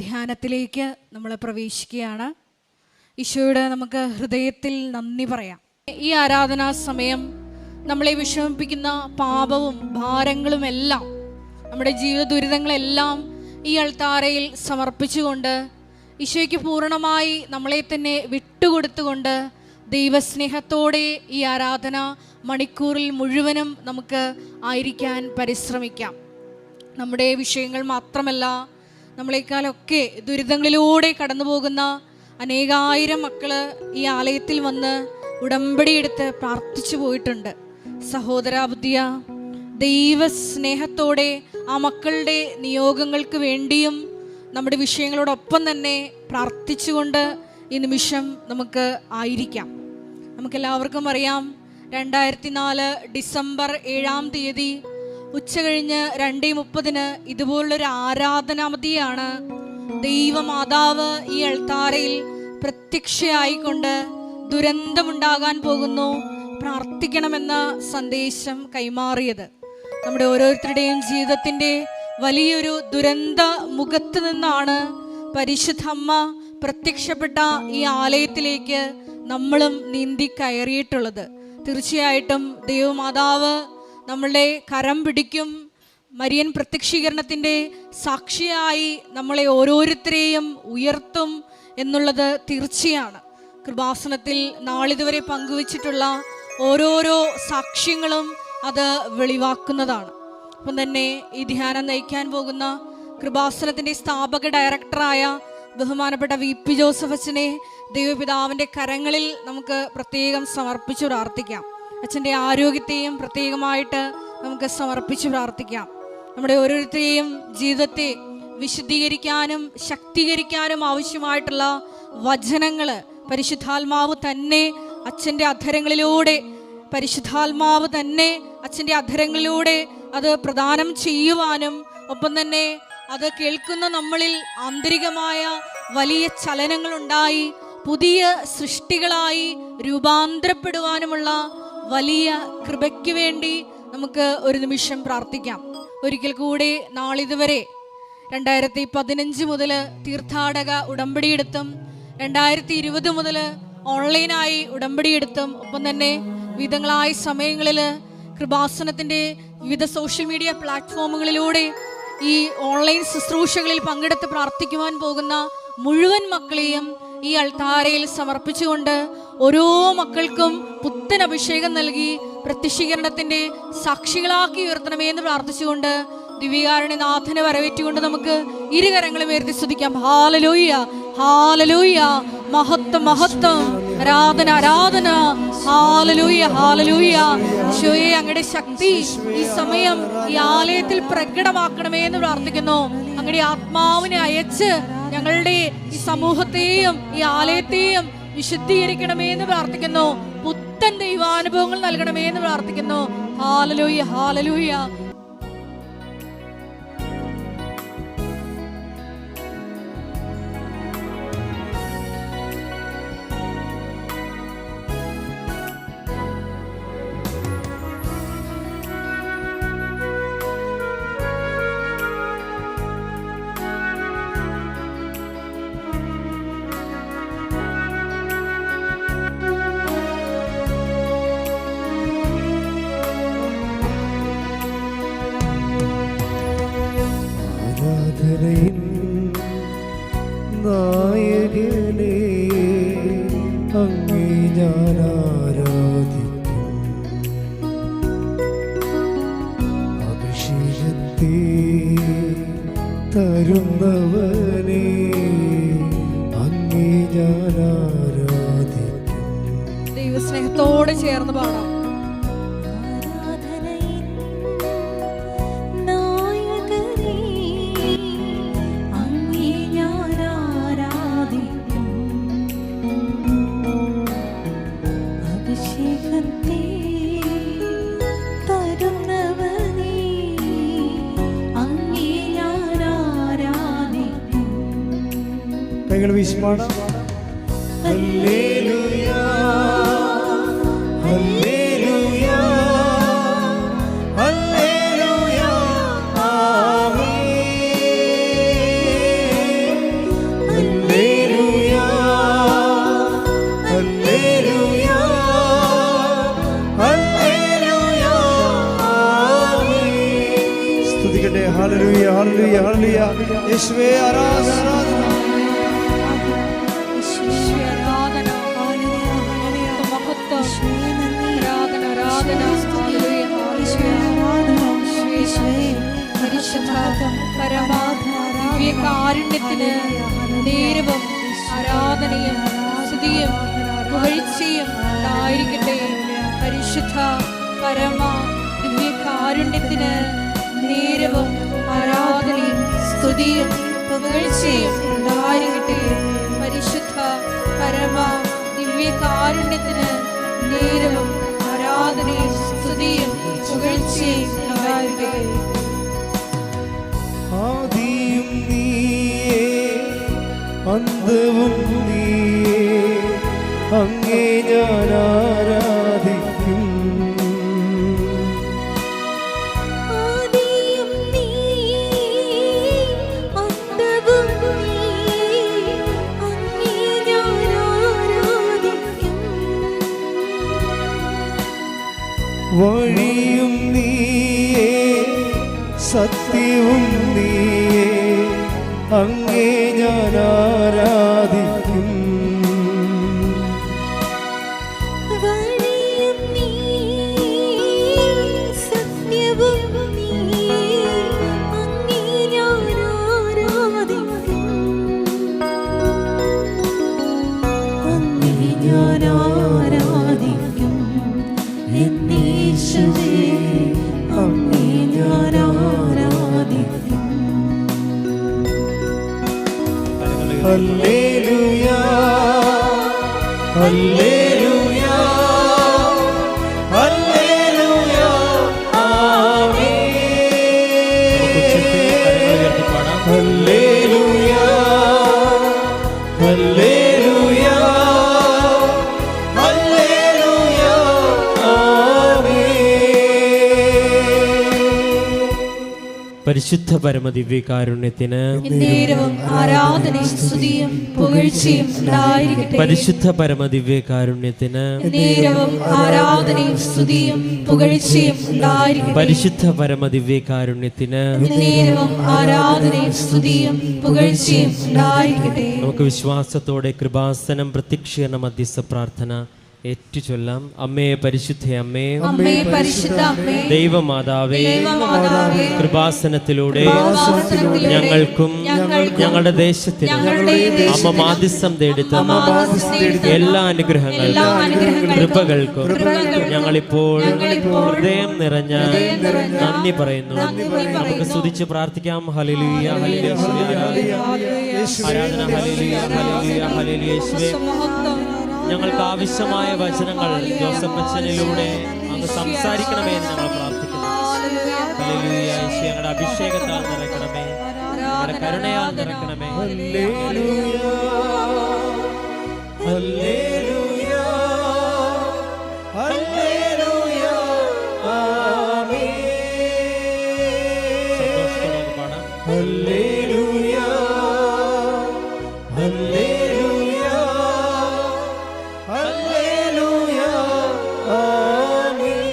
ധ്യാനത്തിലേക്ക് നമ്മൾ പ്രവേശിക്കുകയാണ്. ഈശോയുടെ നമുക്ക് ഹൃദയത്തിൽ നന്ദി പറയാം. ഈ ആരാധനാ സമയം നമ്മളെ വിഷമിപ്പിക്കുന്ന പാപവും ഭാരങ്ങളും എല്ലാം, നമ്മുടെ ജീവിത ദുരിതങ്ങളെല്ലാം ഈ അൾത്താരയിൽ സമർപ്പിച്ചുകൊണ്ട് ഈശോയ്ക്ക് പൂർണ്ണമായി നമ്മളെ തന്നെ വിട്ടുകൊടുത്തുകൊണ്ട് ദൈവസ്നേഹത്തോടെ ഈ ആരാധന മണിക്കൂറിൽ മുഴുവനും നമുക്ക് ആയിരിക്കാൻ പരിശ്രമിക്കാം. നമ്മുടെ വിഷയങ്ങൾ മാത്രമല്ല, നമ്മളെക്കാളൊക്കെ ദുരിതങ്ങളിലൂടെ കടന്നു പോകുന്ന അനേകായിരം മക്കള് ഈ ആലയത്തിൽ വന്ന് ഉടമ്പടിയെടുത്ത് പ്രാർത്ഥിച്ചു പോയിട്ടുണ്ട്. സഹോദരാബുദ്ധിയ, ദൈവസ്നേഹത്തോടെ ആ മക്കളുടെ നിയോഗങ്ങൾക്ക് വേണ്ടിയും നമ്മുടെ വിഷയങ്ങളോടൊപ്പം തന്നെ പ്രാർത്ഥിച്ചുകൊണ്ട് ഈ നിമിഷം നമുക്ക് ആയിരിക്കാം. നമുക്കെല്ലാവർക്കും അറിയാം, 2004 ഡിസംബർ 7-ാം തീയതി ഉച്ചകഴിഞ്ഞ് 2:30 ഇതുപോലുള്ളൊരു ആരാധനാമതിയാണ് ദൈവമാതാവ് ഈ അൾത്താരയിൽ പ്രത്യക്ഷയായിക്കൊണ്ട് ദുരന്തമുണ്ടാകാൻ പോകുന്നു, പ്രാർത്ഥിക്കണമെന്ന സന്ദേശം കൈമാറിയത്. നമ്മുടെ ഓരോരുത്തരുടെയും ജീവിതത്തിൻ്റെ വലിയൊരു ദുരന്ത മുഖത്ത് നിന്നാണ് പരിശുദ്ധ അമ്മ പ്രത്യക്ഷപ്പെട്ട ഈ ആലയത്തിലേക്ക് നമ്മളും നീന്തി കയറിയിട്ടുള്ളത്. തീർച്ചയായിട്ടും ദൈവമാതാവ് നമ്മളുടെ കരം പിടിക്കും. മരിയൻ പ്രത്യക്ഷീകരണത്തിൻ്റെ സാക്ഷിയായി നമ്മളെ ഓരോരുത്തരെയും ഉയർത്തും എന്നുള്ളത് തീർച്ചയാണ്. കൃപാസനത്തിൽ നാളിതുവരെ പങ്കുവച്ചിട്ടുള്ള ഓരോരോ സാക്ഷ്യങ്ങളും അത് വെളിവാക്കുന്നതാണ്. അപ്പം തന്നെ ഈ ധ്യാനം നയിക്കാൻ പോകുന്ന കൃപാസനത്തിൻ്റെ സ്ഥാപക ഡയറക്ടറായ ബഹുമാനപ്പെട്ട VP ജോസഫ് അച്ഛനെ ദൈവപിതാവിൻ്റെ കരങ്ങളിൽ നമുക്ക് പ്രത്യേകം സമർപ്പിച്ച് പ്രാർത്ഥിക്കാം. അച്ഛൻ്റെ ആരോഗ്യത്തെയും പ്രത്യേകമായിട്ട് നമുക്ക് സമർപ്പിച്ച് പ്രാർത്ഥിക്കാം. നമ്മുടെ ഓരോരുത്തരെയും ജീവിതത്തെ വിശുദ്ധീകരിക്കാനും ശക്തീകരിക്കാനും ആവശ്യമായിട്ടുള്ള വചനങ്ങൾ പരിശുദ്ധാത്മാവ് തന്നെ അച്ഛൻ്റെ അധരങ്ങളിലൂടെ അത് പ്രദാനം ചെയ്യുവാനും ഒപ്പം തന്നെ അത് കേൾക്കുന്ന നമ്മളിൽ ആന്തരികമായ വലിയ ചലനങ്ങളുണ്ടായി പുതിയ സൃഷ്ടികളായി രൂപാന്തരപ്പെടുവാനുമുള്ള വലിയ കൃപയ്ക്ക് വേണ്ടി നമുക്ക് ഒരു നിമിഷം പ്രാർത്ഥിക്കാം. ഒരിക്കൽ കൂടി നാളിതുവരെ 2015 മുതൽ തീർത്ഥാടക ഉടമ്പടിയെടുത്തും 2020 മുതൽ ഓൺലൈനായി ഉടമ്പടിയെടുത്തും ഒപ്പം തന്നെ വിവിധങ്ങളായ സമയങ്ങളിൽ കൃപാസനത്തിൻ്റെ വിവിധ സോഷ്യൽ മീഡിയ പ്ലാറ്റ്ഫോമുകളിലൂടെ ഈ ഓൺലൈൻ ശുശ്രൂഷകളിൽ പങ്കെടുത്ത് പ്രാർത്ഥിക്കുവാൻ പോകുന്ന മുഴുവൻ മക്കളെയും ഈ അൾത്താരയിൽ സമർപ്പിച്ചുകൊണ്ട് ഓരോ മക്കൾക്കും പുത്തൻ അഭിഷേകം നൽകി പ്രത്യക്ഷീകരണത്തിൻ്റെ സാക്ഷികളാക്കി ഉയർത്തണമേ എന്ന് പ്രാർത്ഥിച്ചുകൊണ്ട് ദിവ്യകാരുണ്യനാഥനെ വരവേറ്റുകൊണ്ട് നമുക്ക് ഇരുകരങ്ങളും ഉയർത്തി സ്തുതിക്കാം. ഹല്ലേലൂയ, ഹല്ലേലൂയ, മഹത്വം, മഹത്വം, ആരാധന, ആരാധന, ഹല്ലേലൂയ, ഹല്ലേലൂയ. ഈശോയെ, അങ്ങയുടെ ശക്തി ഈ സമയം ഈ ആലയത്തിൽ പ്രകടമാക്കണമേ എന്ന് പ്രാർത്ഥിക്കുന്നു. അങ്ങയുടെ ആത്മാവിനെ അയച്ച് ഞങ്ങളുടെ ഈ സമൂഹത്തെയും ഈ ആലയത്തെയും വിശുദ്ധീകരിക്കണമേ എന്ന് പ്രാർത്ഥിക്കുന്നു. പുത്തൻ ദൈവാനുഭവങ്ങൾ നൽകണമേ എന്ന് പ്രാർത്ഥിക്കുന്നു. Hallelujah, hallelujah. നായകനെ അങ്ങേ ഞാൻ ആരാധിക്കും, അഭിഷേകത്തെ തരുന്നവനെ അങ്ങേ ഞാൻ ആരാധിക്കും. ദൈവസ്നേഹത്തോടെ ചേർന്ന് പാടാം. വിശ്വാസം ഹല്ലേലൂയ, ഹല്ലേലൂയ, ഹല്ലേലൂയ, ആമേൻ. യേശുവേ ആരാധന യേശുവേ ആരാധന, മഹത്വം, ആരാധന, ആരാധന. ഹല്ലേലൂയ, ഹല്ലേലൂയ. യേശുവേ, പരിശുദ്ധ പരമ ദിവ്യകാരുണ്യത്തിന് നേരവും ആരാധനയും സ്തുതിയും പുകഴ്ചയും ഉണ്ടായിരിക്കട്ടെ. പരിശുദ്ധ പരമ ദിവ്യകാരുണ്യത്തിന് നേരവും ആരാധനയും സ്തുതിയും പുകഴ്ചയും ഉണ്ടായിരിക്കട്ടെ. പരിശുദ്ധ പരമ ദിവ്യകാരുണ്യത്തിന് നേരവും ആരാധനയും സ്തുതിയും പുകഴ്ചയും ഉണ്ടായിരിക്കട്ടെ. ആദിയും നീയേ അന്തവും നീയേ, അങ്ങേ ഞാൻ ആരാധിക്കും. ആദിയും നീയേ അന്തവും നീയേ, അങ്ങേ ഞാൻ ആരാധിക്കും. വഴിയും നീയേ സത്യവും നീയേ, അങ്ങേ ഞാൻ ആരാധിക്കും. വഴിയും നീയേ സത്യവും നീയേ, അങ്ങേ ഞാൻ ആരാധിക്കും. അങ്ങേ ഞാൻ ആരാധിക്കും എന്നീശുവേ, അങ്ങേ ഞാൻ ആരാധിക്കും. ഹല്ലേലൂയാ ഹല്ലേലൂയാ ഹല്ലേലൂയാ ആമേൻ. ഹല്ലേലൂയാ ഹല്ലേലൂയാ ഹല്ലേലൂയാ ആമേൻ. പരിശുദ്ധ പരമദിവ്യകാരുണ്യത്തിന് നേരവും ആരാധനയും സ്തുതിയും പുകഴ്ചയും ഉണ്ടായിരിക്കട്ടെ. പരിശുദ്ധ പരമദിവ്യകാരുണ്യത്തിന് നേരവും ആരാധനയും സ്തുതിയും പുകഴ്ചയും ഉണ്ടായിരിക്കട്ടെ. പരിശുദ്ധ പരമദിവ്യകാരുണ്യത്തിന് നേരവും ആരാധനയും സ്തുതിയും പുകഴ്ചയും ഉണ്ടായിരിക്കട്ടെ. നമുക്ക് വിശ്വാസത്തോടെ കൃപാസനം പ്രത്യക്ഷീകരണ മധ്യസ്ഥ പ്രാർത്ഥന ഏറ്റുചൊല്ലാം. അമ്മേ പരിശുദ്ധ അമ്മേ, അമ്മേ പരിശുദ്ധ അമ്മേ, ദൈവമാതാവേ, ദൈവമാതാവേ, കൃപാസനത്തിലൂടെ കൃപാസനത്തിലൂടെ ഞങ്ങൾക്കും ഞങ്ങളുടെ ഞങ്ങളുടെ ദേശത്തിനും ദേശത്തിനും അമ്മ മാധ്യസ്ഥം തേടിത്തന്ന അമ്മ മാധ്യസ്ഥം തേടിത്തന്ന എല്ലാ അനുഗ്രഹങ്ങൾക്കും എല്ലാ അനുഗ്രഹങ്ങൾക്കും കൃപകൾക്കും കൃപകൾക്കും ഞങ്ങളിപ്പോൾ ഞങ്ങളിപ്പോൾ ഹൃദയം നിറഞ്ഞ നിറഞ്ഞ നന്ദി പറയുന്നു. നന്ദി നമുക്ക് പറയുന്നു. സ്തുതിച്ച് പ്രാർത്ഥിക്കാം. ഹല്ലേലൂയ ഹല്ലേലൂയ ആരാധന. ഹല്ലേലൂയ ഹല്ലേലൂയ ഹല്ലേലൂയ. യേശുവേ, മഹത്വം. ഞങ്ങൾക്ക് ആവശ്യമായ വചനങ്ങൾ ജോസഫ് അച്ഛനിലൂടെ അങ്ങ് സംസാരിക്കണമേ എന്ന് ഞങ്ങൾ പ്രാർത്ഥിക്കുന്നു. ഹല്ലേലൂയ. യേശു, ഞങ്ങളുടെ അഭിഷേകത്താൽ നിറയ്ക്കണമേ, ഞങ്ങളുടെ കരുണയാൽ നിറയ്ക്കണമേ. ഹല്ലേലൂയാ ഹല്ലേലൂയാ ഹല്ലേലൂയാ ആമേൻ. സന്തോഷത്തോടെ നമുക്ക് പാടാം. ഹല്ലേലൂയാ ഹല്ലേലൂയാ ഹല്ലേലൂയാ ആമേൻ.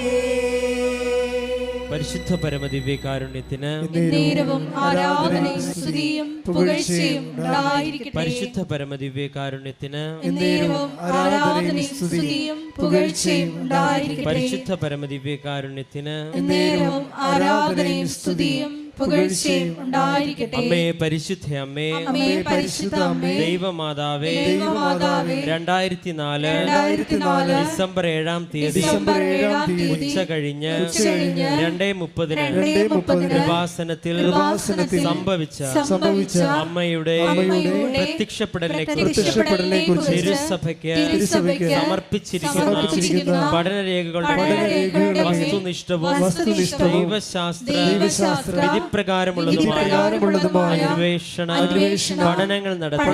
പരിശുദ്ധ പരമദിവ്യകാരുണ്യത്തിന് നേരവും ആരാധനയും സ്തുതിയും പുകഴ്ചയും ഉണ്ടായിരിക്കട്ടെ. പരിശുദ്ധ പരമദിവ്യകാരുണ്യത്തിന് നേരവും ആരാധനയും സ്തുതിയും പുകഴ്ചയും ഉണ്ടായിരിക്കട്ടെ. പരിശുദ്ധ പരമദിവ്യകാരുണ്യത്തിന് നേരവും ആരാധനയും സ്തുതിയും പുകഴ്ചയും ഉണ്ടായിരിക്കട്ടെ. അമ്മേ പരിശുദ്ധ അമ്മേ, അമ്മേ പരിശുദ്ധ അമ്മേ, ദൈവമാതാവേ, ദൈവമാതാവേ, 2004 ഡിസംബർ 7-ാം തീയതി ഡിസംബർ 7-ാം തീയതി ഉച്ച കഴിഞ്ഞ് ഉച്ചകഴിഞ്ഞ് 2:30 കൃപാസനത്തിൽ സംഭവിച്ച അമ്മയുടെ പ്രത്യക്ഷപ്പെടലിനെക്കുറിച്ച് തിരുസഭയ്ക്ക് സമർപ്പിച്ചിരിക്കുന്ന പഠനരേഖകളുടെ വസ്തുനിഷ്ഠവും ദൈവശാസ്ത്ര വിധിപ്രകാരമുള്ളതുമായ അന്വേഷണ പഠനങ്ങൾ നടത്തി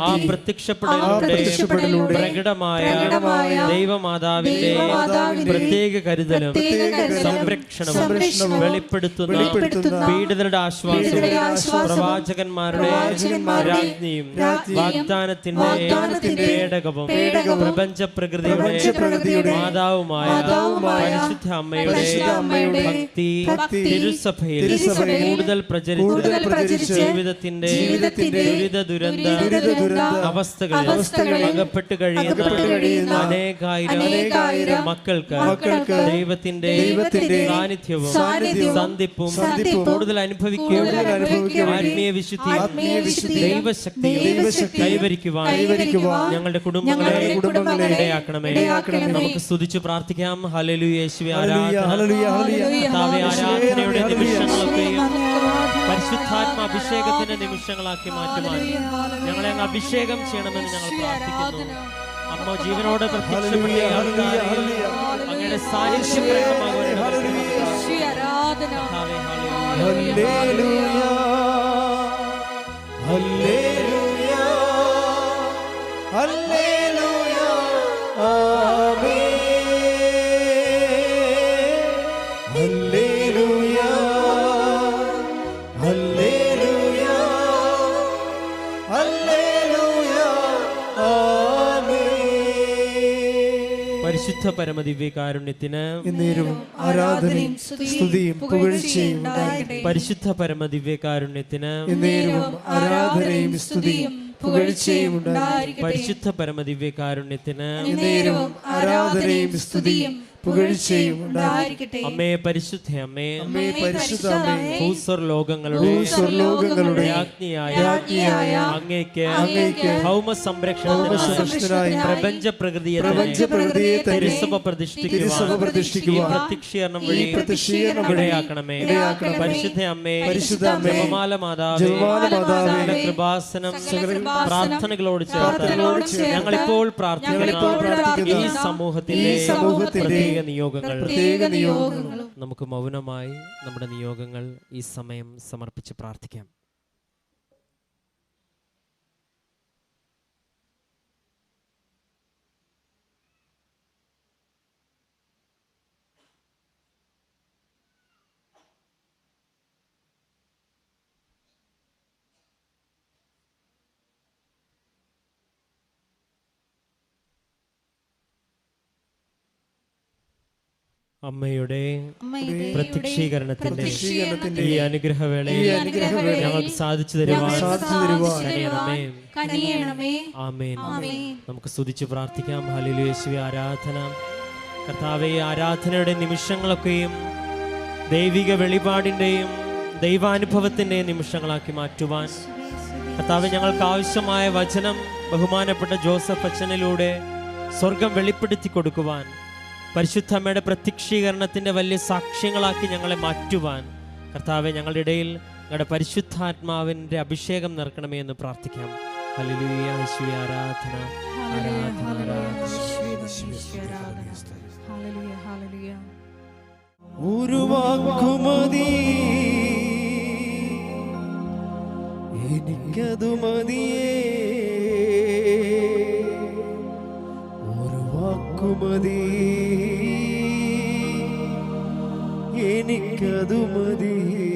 ആ പ്രത്യക്ഷപ്പെടലിലൂടെ പ്രകടമായ ദൈവമാതാവിന്റെ പ്രത്യേക കരുതലും സംരക്ഷണവും വെളിപ്പെടുത്തുന്ന പീഡിതരുടെ ആശ്വാസവും പ്രവാചകന്മാരുടെ രാജ്ഞിയും വാഗ്ദാനത്തിന്റെ പേടകവും പ്രപഞ്ച പ്രകൃതിയുടെ മാതാവുമായ പരിശുദ്ധ അമ്മയുടെ ഭക്തി തിരുസഭയിൽ കൂടുതൽ പ്രചരിച്ച് ജീവിതത്തിന്റെ ദുരിത അവസ്ഥകളിൽ അകപ്പെട്ട് കഴിയുന്ന അനേകായിരം മക്കൾക്ക് ദൈവത്തിന്റെ സാന്നിധ്യവും സന്ധിപ്പും കൂടുതൽ അനുഭവിക്കുകയും ആത്മീയ വിശുദ്ധി ദൈവശക്തിയും കൈവരിക്കുവാൻ ഞങ്ങളുടെ കുടുംബങ്ങളെ ഇടയാക്കണമേ. നമുക്ക് സ്തുതിച്ച് പ്രാർത്ഥിക്കാം. ഹല്ലേലൂയ. യേശുവേ ആരാധനയുടെ നിമിഷങ്ങളൊക്കെയും പരിശുദ്ധാത്മ അഭിഷേകത്തിന്റെ നിമിഷങ്ങളാക്കി മാറ്റുവാൻ ഞങ്ങളെ അങ്ങ് അഭിഷേകം ചെയ്യണമെന്ന് ഞങ്ങൾ പ്രാർത്ഥിക്കുന്നു. അമ്മ ജീവനോടെ പ്രത്യക്ഷപ്പെട്ട അങ്ങയുടെ സാന്നിധ്യം പരിശുദ്ധ പരമദിവ്യകാരുണ്യത്തിന് ആരാധനയും സ്തുതിയും പുകഴ്ചയും ഉണ്ടാകട്ടെ. പരിശുദ്ധ പരമദിവ്യകാരുണ്യത്തിന് ആരാധനയും സ്തുതിയും പുകഴ്ചയും ഉണ്ടാകട്ടെ. പരിശുദ്ധ പരമദിവ്യകാരുണ്യത്തിന് ആരാധനയും സ്തുതിയും പുകഴ്ചയും ഉണ്ടാകട്ടെ. അമ്മേ പരിശുദ്ധ അമ്മേ പരിശുദ്ധ അമ്മേ ഭൂസ്വർലോകങ്ങളുടെ രാജ്ഞിയായ അങ്ങേക്ക് ഭൗമ സംരക്ഷണത്തിനായി പ്രപഞ്ച പ്രകൃതിയെ തിരുസഭ പ്രതിഷ്ഠിക്കുവാൻ പ്രത്യക്ഷീകരണം വഴി ഇടയാക്കണമേ. പരിശുദ്ധ അമ്മേ ജപമാല മാതാവേ കൃപാസനം പ്രാർത്ഥനകളോട് ചേർത്ത് ഞങ്ങളിപ്പോൾ പ്രാർത്ഥിക്കുന്ന ഈ സമൂഹത്തിന്റെ പ്രത്യേക നിയോഗങ്ങൾ നമുക്ക് മൗനമായി നമ്മുടെ നിയോഗങ്ങൾ ഈ സമയം സമർപ്പിച്ച് പ്രാർത്ഥിക്കാം. അമ്മയുടെ പ്രത്യക്ഷീകരണത്തിന്റെ ഈ അനുഗ്രഹവേളയിൽ ഞങ്ങൾക്ക് സാധിച്ചു തരുവാൻ ആമേൻ. നമുക്ക് സ്തുതിച്ച് പ്രാർത്ഥിക്കാം. ഹല്ലേലൂയ. യേശുവേ ആരാധന. കർത്താവേ ആരാധനയുടെ നിമിഷങ്ങളൊക്കെയും ദൈവിക വെളിപാടിന്റെയും ദൈവാനുഭവത്തിന്റെയും നിമിഷങ്ങളാക്കി മാറ്റുവാൻ കർത്താവേ ഞങ്ങൾക്ക് ആവശ്യമായ വചനം ബഹുമാനപ്പെട്ട ജോസഫ് അച്ഛനിലൂടെ സ്വർഗം വെളിപ്പെടുത്തി കൊടുക്കുവാൻ പരിശുദ്ധമ്മയുടെ പ്രത്യക്ഷീകരണത്തിന്റെ വലിയ സാക്ഷ്യങ്ങളാക്കി ഞങ്ങളെ മാറ്റുവാൻ കർത്താവെ ഞങ്ങളുടെ ഇടയിൽ ഞങ്ങളുടെ പരിശുദ്ധാത്മാവിന്റെ അഭിഷേകം നിറക്കണമേ എന്ന് പ്രാർത്ഥിക്കാം. ഹല്ലേലൂയ. യേശുവേ ആരാധന. ഒരു വാക്കുമതി എനിക്കതു മതിയേ, ഒരു വാക്കുമതി എനിക്കതു മതിയേ.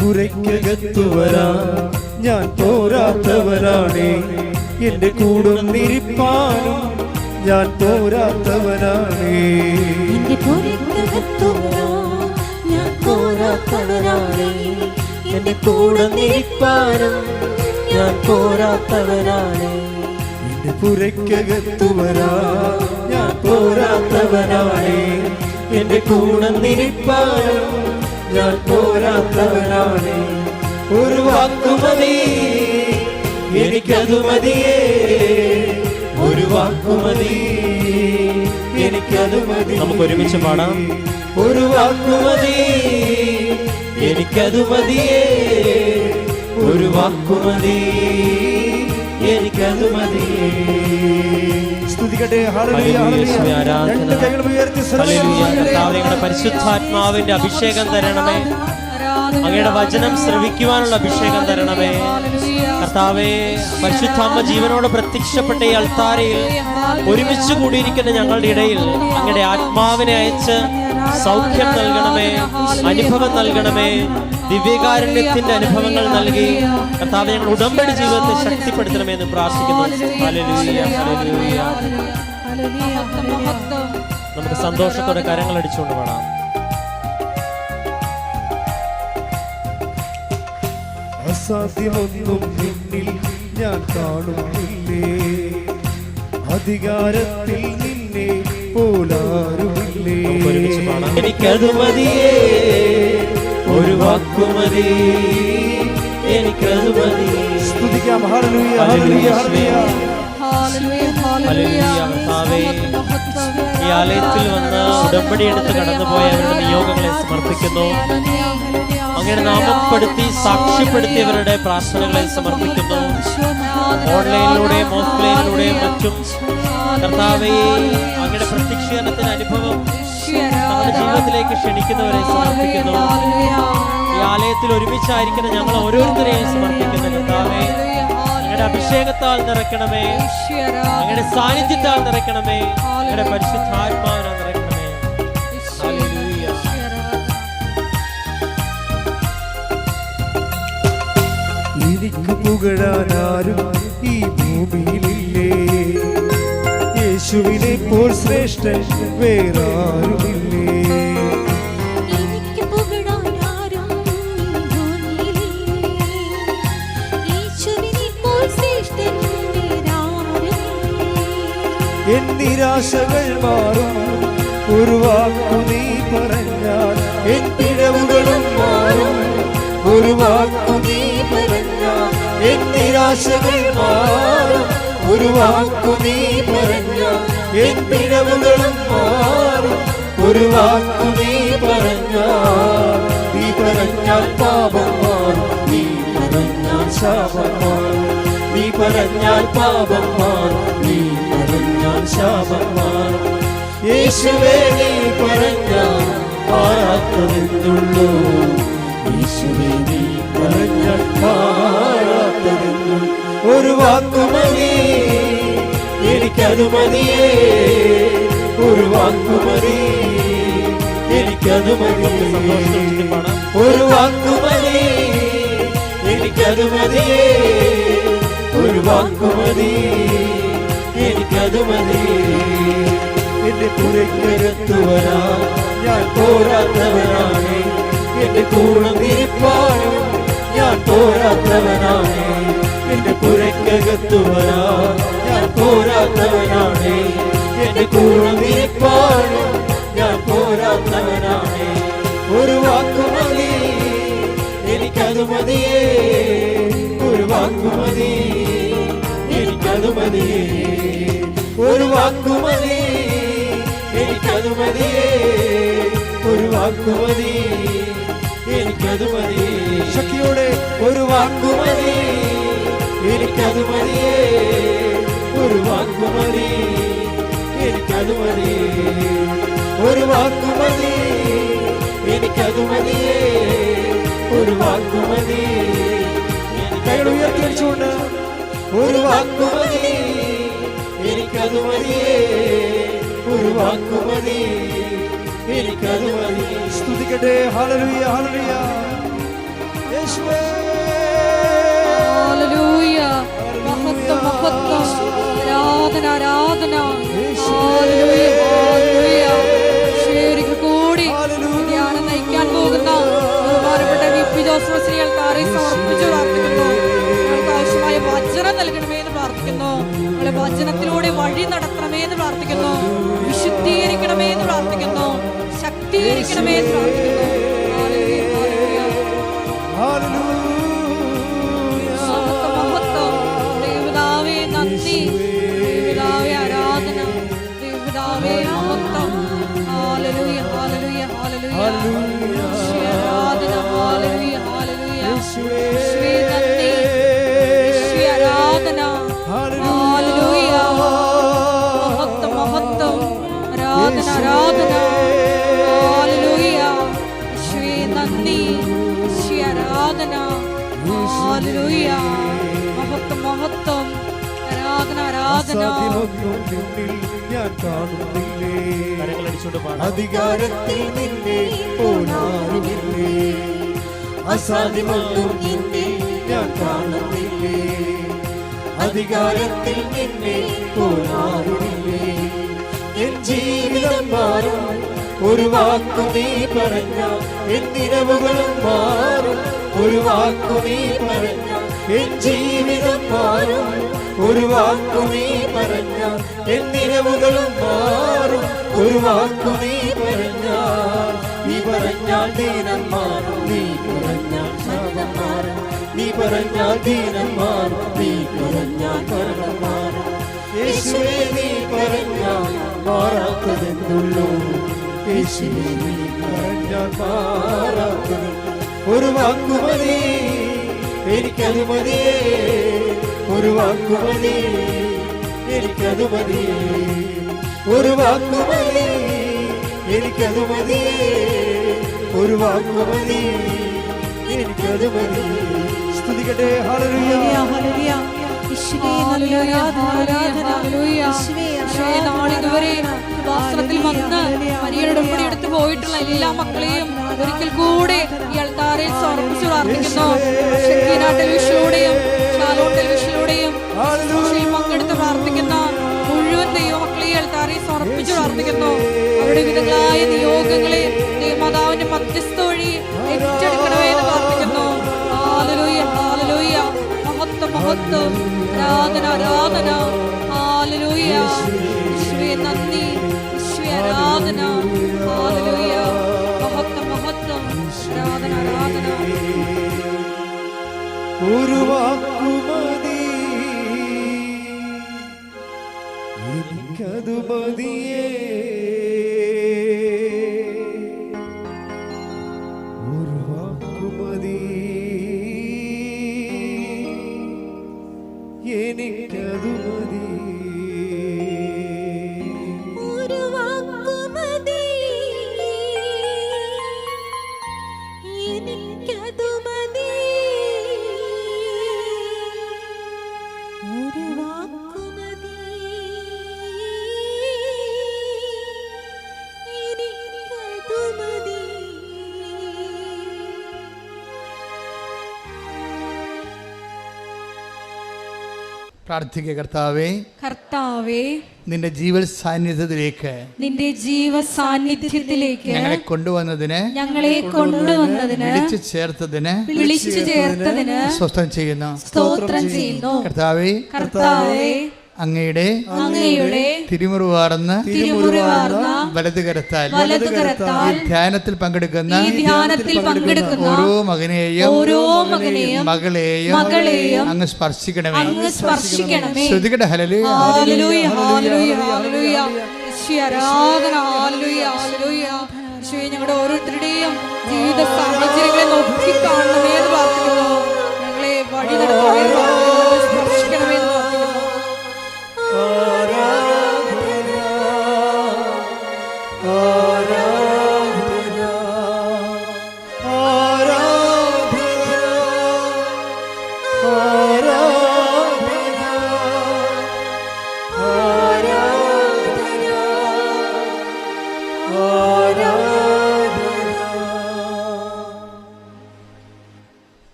പുരയ്ക്കകത്തു വരാൻ ഞാൻ പോരാത്തവനാണേ, എന്റെ കൂടുന്നിരിപ്പാനും ഞാൻ പോരാത്തവനാണേ. എന്റെ പുരയ്ക്കകത്തു വരാൻ ഞാൻ പോരാത്തവനാണേ, എന്റെ കൂടുന്നിരിപ്പാനും ഞാൻ പോരാത്തവനാണേ. എന്റെ പുരയ്ക്കകത്തു വരാൻ ഞാൻ പോരാത്തവനാണേ, എന്റെ കൂടുന്നിരിപ്പാനും ഞാൻ പോരാത്തവനാണ്. ഒരു വാക്കുമതി എനിക്കതു മതിയേ, ഒരു വാക്കുമതി എനിക്കതു മതി. നമുക്ക് ഒരുമിച്ച് പാടാം. ഒരു വാക്കുമതി എനിക്കതു മതിയേ, ഒരു വാക്കുമതി എനിക്കതു മതിയേ. സ്തുതിക്കട്ടെ. ഹല്ലേലൂയ, ഹല്ലേലൂയ, ഹല്ലേലൂയ. ആരാധന. രണ്ട് കൈകൾ ഉയർത്തി ഹല്ലേലൂയ. കർത്താവേ, അങ്ങയുടെ പരിശുദ്ധാത്മാവിന്റെ അഭിഷേകം തരണമേ. അങ്ങയുടെ വചനം ശ്രവിക്കുവാനുള്ള അഭിഷേകം തരണമേ. കർത്താവേ, പരിശുദ്ധാത്മ ജീവനോട് പ്രത്യക്ഷപ്പെട്ട ഈ അൾത്താരയിൽ ഒരുമിച്ച് കൂടിയിരിക്കുന്ന ഞങ്ങളുടെ ഇടയിൽ അങ്ങയുടെ ആത്മാവിനെ അയച്ച് സൗഖ്യം നൽകണമേ, അനുഭവം നൽകണമേ, ദിവ്യകാരുണ്യത്തിന്റെ അനുഭവങ്ങൾ നൽകി കർത്താവേ, ഞങ്ങൾ ഉടമ്പടി ജീവിതത്തെ ശക്തിപ്പെടുത്തണമേ എന്ന് പ്രാർത്ഥിക്കുന്നു. Hallelujah, hallelujah. നമുക്ക് സന്തോഷത്തോടെ കരങ്ങൾ അടിച്ചുകൊണ്ട് പാടാം. അസാധ്യമൊന്നും നിന്നിൽ ഞാൻ കാണുന്നില്ലേ, അധികാരത്തിൽ നിന്നെ പോലാരുമില്ലേ. ഒരുമിച്ച് പാടാം. എനിക്കത് മതിയേ, ഒരു വാക്കുമതി, എനിക്കത് മതി. സ്തുതിക്കാം. ഹല്ലേലൂയ, ഹല്ലേലൂയ, ഹല്ലേലൂയ. ഹല്ലേലൂയ. കർത്താവേ, ഈ ആലയത്തിൽ വന്ന് ഉടമ്പടി എടുത്ത് കടന്നുപോയ അവരുടെ നിയോഗങ്ങളെ സമർപ്പിക്കുന്നു. അങ്ങയുടെ നാമപ്പെടുത്തി സാക്ഷ്യപ്പെടുത്തിയവരുടെ പ്രാർത്ഥനകളെ സമർപ്പിക്കുന്നു. ഓൺലൈനിലൂടെയും ഓഫ്ലൈനിലൂടെയും മറ്റും കർത്താവേ, അങ്ങയുടെ പ്രത്യക്ഷീകരണത്തിന് അനുഭവം നമ്മുടെ ജീവിതത്തിലേക്ക് ക്ഷണിക്കുന്നവരെ സമർപ്പിക്കുന്നു. ഈ ആലയത്തിൽ ഒരുമിച്ചായിരിക്കുന്ന ഞങ്ങൾ ഓരോരുത്തരെയും സമർപ്പിക്കുന്നു. കർത്താവേ, അങ്ങയുടെ അഭിഷേകത്താൽ നിറയ്ക്കണമേ, അങ്ങയുടെ സാന്നിധ്യത്താൽ നിറയ്ക്കണമേ, അങ്ങയുടെ പരിശുദ്ധാത്മാവിനെ നിറയ്ക്കണമേ. ഹല്ലേലൂയ. എനിക്ക് പുകഴാനാരും ഈ ഭൂമിയിലില്ലേ, യേശുവിനെ പോൽ ശ്രേഷ്ഠൻ വേറാരുമില്ലേ. എനിക്ക് പുകഴാനാരും ഈ ഭൂമിയിലില്ലേ, യേശുവിനെ പോൽ ശ്രേഷ്ഠൻ വേറാരുമില്ലേ. എൻ നിരാശകൾ മാറും ഒരു വാക്കു നീ പറഞ്ഞാൽ, എൻ പിഴവുകളും മാറും ഒരു വാക്കു നീ പറഞ്ഞാൽ. എൻ നിരാശകൾ മാറും ഒരു വാക്കു നീ പറഞ്ഞാൽ, എൻ പിഴവുകളും മാറും ഒരു വാക്കു നീ പറഞ്ഞാൽ. നീ പറഞ്ഞാൽ പാപം മാറും, നീ പറഞ്ഞാൽ ശാപം മാറും. നീ പറഞ്ഞാൽ പാപം മാറും, നീ പറഞ്ഞാൽ ശാപം മാറും. യേശുവേ, നീ പറഞ്ഞാൽ മാറാത്തതെന്നുള്ളൂ. യേശുവേ, നീ പറഞ്ഞാൽ മാറാത്തതെന്നുള്ളൂ. ഒരു വാക്കുമതി, എനിക്കത് മതിയേ, ഒരു വാക്കുമതി, എനിക്കത് മതി. ഒരു വാക്കുമതി, എനിക്കത് മതിയേ, ഒരു വാക്കുമതി, എനിക്കത് മതി. എന്റെ പുരയ്ക്കകത്ത് വരാൻ ഞാൻ പോരാത്തവനാണ്, എന്റെ കൂടെ നിൽപ്പാനും ഞാൻ പോരാത്തവനാണ്. എന്റെ പുരയ്ക്കകത്ത് വരാൻ ഞാൻ പോരാത്തവനാണ്, എന്റെ കൂടെ നിൽപ്പാനും ഞാൻ പോരാത്തവനാണ്. ഒരു വാക്കുമതി, എനിക്കത് മതിയേ, ഒരു വാക്കുമതി, എനിക്കത് മതിയേ. ഒരു വാക്കുമതി, എനിക്കത് മതിയേ, ഒരു വാക്കുമതി, എനിക്കത് മതിയേ. ശക്തിയോടെ ഒരു വാക്കുമതി, എനിക്കത് മതിയേ, ഒരു വാക്കുമതി, എനിക്കത് മതിയേ. ഒരു വാക്കുമതി, എനിക്കത് മതിയേ, ഒരു വാക്കുമതി. കൈകൾ ഉയർത്തിവെച്ചുകൊണ്ട് ഒരു വാക്കുമതി, എനിക്കത് മതിയേ, ഒരു വാക്കുമതി, എനിക്കത് മതി. സ്തുതിക്കട്ടെ. ഹല്ലേലൂയ, ഹല്ലേലൂയ. യേശുവേ, ഹല്ലേലൂയ. മഹത്വം, മഹത്വം. ആരാധന, ആരാധന. ഹല്ലേലൂയ, ഹല്ലേലൂയ. ശരിക്കും കൂടി ധ്യാനം നയിക്കാൻ പോകുന്ന ബഹുമാനപ്പെട്ട വി.പി. ജോസഫ് ശ്രീകൾക്കാരെ സമർപ്പിച്ച് പ്രാർത്ഥിക്കുന്നു. ഞങ്ങൾക്ക് ആവശ്യമായ വചനം നൽകണമേ എന്ന് പ്രാർത്ഥിക്കുന്നു. ഞങ്ങളെ വചനത്തിലൂടെ വഴി നടത്തണമേ എന്ന് പ്രാർത്ഥിക്കുന്നു. വിശുദ്ധീകരിക്കണമേ എന്ന് പ്രാർത്ഥിക്കുന്നു. ശക്തീകരിക്കണമേ എന്ന് പ്രാർത്ഥിക്കുന്നു. Hallelujah, hallelujah. മഹത്വം, മഹത്വം. ദൈവപിതാവേ, നന്ദി. ദൈവപിതാവേ, ആരാധന. ദൈവപിതാവേ, മഹത്വം. ഹല്ലേലൂയ, ഹല്ലേലൂയ, ഹല്ലേലൂയ. യേശുവേ, ആരാധന. ഹല്ലേലൂയ, ഹല്ലേലൂയ. യേശുവേ, നന്ദി. യേശുവേ, ആരാധന. ഹല്ലേലൂയ. നന്ദി, യേശുവേ ആരാധന. ഹല്ലേലൂയ. മഹത്വം മഹത്വം, ആരാധന ആരാധന. അസാധ്യമൊന്നും നിന്നിൽ ഞാൻ കാണുന്നില്ലേ, കരങ്ങളടിച്ചുകൊണ്ട് പാടാം. അധികാരത്തിൽ നിന്നെ പോലാരുമില്ലേ. അസാധ്യമൊന്നും നിന്നിൽ ഞാൻ കാണുന്നില്ലേ, അധികാരത്തിൽ നിന്നെ പോലാരുമില്ലേ. എൻ ജീവിതം മാറും ഒരു വാക്കു നീ പറഞ്ഞ, എൻ നിലവുകളും മാറും ഒരു വാക്കു നീ പറഞ്ഞ. എൻ ജീവിതം മാറും ഒരു വാക്കു നീ പറഞ്ഞ, എൻ നിലവുകളും മാറും ഒരു വാക്കു നീ പറഞ്ഞ. നീ പറഞ്ഞാൽ ദീനം മാറും, നീ പറഞ്ഞാൽ ശാപം മാറും. നീ പറഞ്ഞാൽ ദീനം മാറും, നീ പറഞ്ഞാൽ മരണം മാറും. യേശുവേ നീ പറഞ്ഞാൽ മാറാത്തതെന്നുള്ളൂ, യേശുവേ നീ പറഞ്ഞാൽ മാറാത്തതെന്നുള്ളൂ. ഒരു വാക്കുമതി എനിക്കത് മതിയേ, ഒരു വാക്കുമതി എനിക്കത് മതിയേ, ഒരു വാക്കുമതി എനിക്കത് മതിയേ, ഒരു വാക്കുമതി എനിക്കത് മതിയേ. സ്തുതിക്കട്ടെ. ഹല്ലേലൂയ. ഹല്ലേലൂയ. യേശുവേ നന്ദി, ആരാധന. ഹല്ലേലൂയ. യേശുവേ നാളിതുവരെ വാസ്ത്രത്തിൽ വന്ന് മരിയയുടെ ഉൾപ്പെടെ എടുത്തു പോയിട്ടുള്ള എല്ലാ മക്കളെയും ഒരിക്കൽ കൂടെ ഈ അൾത്താരയിൽ സമർപ്പിച്ചു പ്രാർത്ഥിക്കുന്നു. ഷെക്കീന ടെലിവിഷനിലൂടെയും ഷാലോൺ ടെലിവിഷനിലൂടെയും പങ്കെടുത്ത് പ്രാർത്ഥിക്കുന്ന മുഴുവൻ ദൈവമക്കളെ അൾത്താരയിൽ സമർപ്പിച്ചു പ്രാർത്ഥിക്കുന്നു. അവരുടെ വിധങ്ങളായ നിയോഗങ്ങളെ ദൈവമാതാവിന്റെ മധ്യസ്ഥ വഴി ഏറ്റെടുക്കണമേ എന്ന് പ്രാർത്ഥിക്കുന്നു. Hallelujah, hallelujah. മഹത്വം മഹത്വം, ആരാധന ആരാധന. ഹല്ലേലൂയ. യേശുവേ നന്ദി, യേശുവേ ആരാധന. ഹല്ലേലൂയ. മഹത്വം മഹത്വം, ആരാധന ആരാധന. ഒരു വാക്കുമതി എനിക്കതു മതിയേ, ഒരു വാക്കുമതി എനിക്കതു മതി. ഒരു വാക്കുമതി എനിക്കതു മതി, ഒരു വാക്കുമതി എനിക്കതു മതി. പ്രാർത്ഥിക്കുക. കർത്താവേ, കർത്താവേ, നിന്റെ ജീവൽ സാന്നിധ്യത്തിലേക്ക് നിന്റെ ജീവ സാന്നിധ്യത്തിലേക്ക് ഞങ്ങളെ കൊണ്ടുവന്നതിന്, വിളിച്ചു ചേർത്തതിന് സ്വസ്ഥം ചെയ്യുന്നു. സ്തോത്രം ചെയ്യുന്നു. കർത്താവേ, അങ്ങയുടെ തിരുമുറിവാർന്ന വലതുകരത്താൽ ഈ ധ്യാനത്തിൽ പങ്കെടുക്കുന്ന ഓരോ മകനെയും മകളെയും അങ്ങ് സ്പർശിക്കണമേ. ശ്രുതികട ഹല്ലേലൂയ. ഞങ്ങളുടെ ഓരോരുത്തരുടെയും ജീവിത സാഹചര്യങ്ങളെ നോക്കി കാണണമേ എന്ന് പ്രാർത്ഥിക്കുന്നു. ഞങ്ങളെ വഴി നടത്തണമേ എന്ന് പ്രാർത്ഥിക്കുന്നു. സ്പർശിക്കണമേ എന്ന് പ്രാർത്ഥിക്കുന്നു.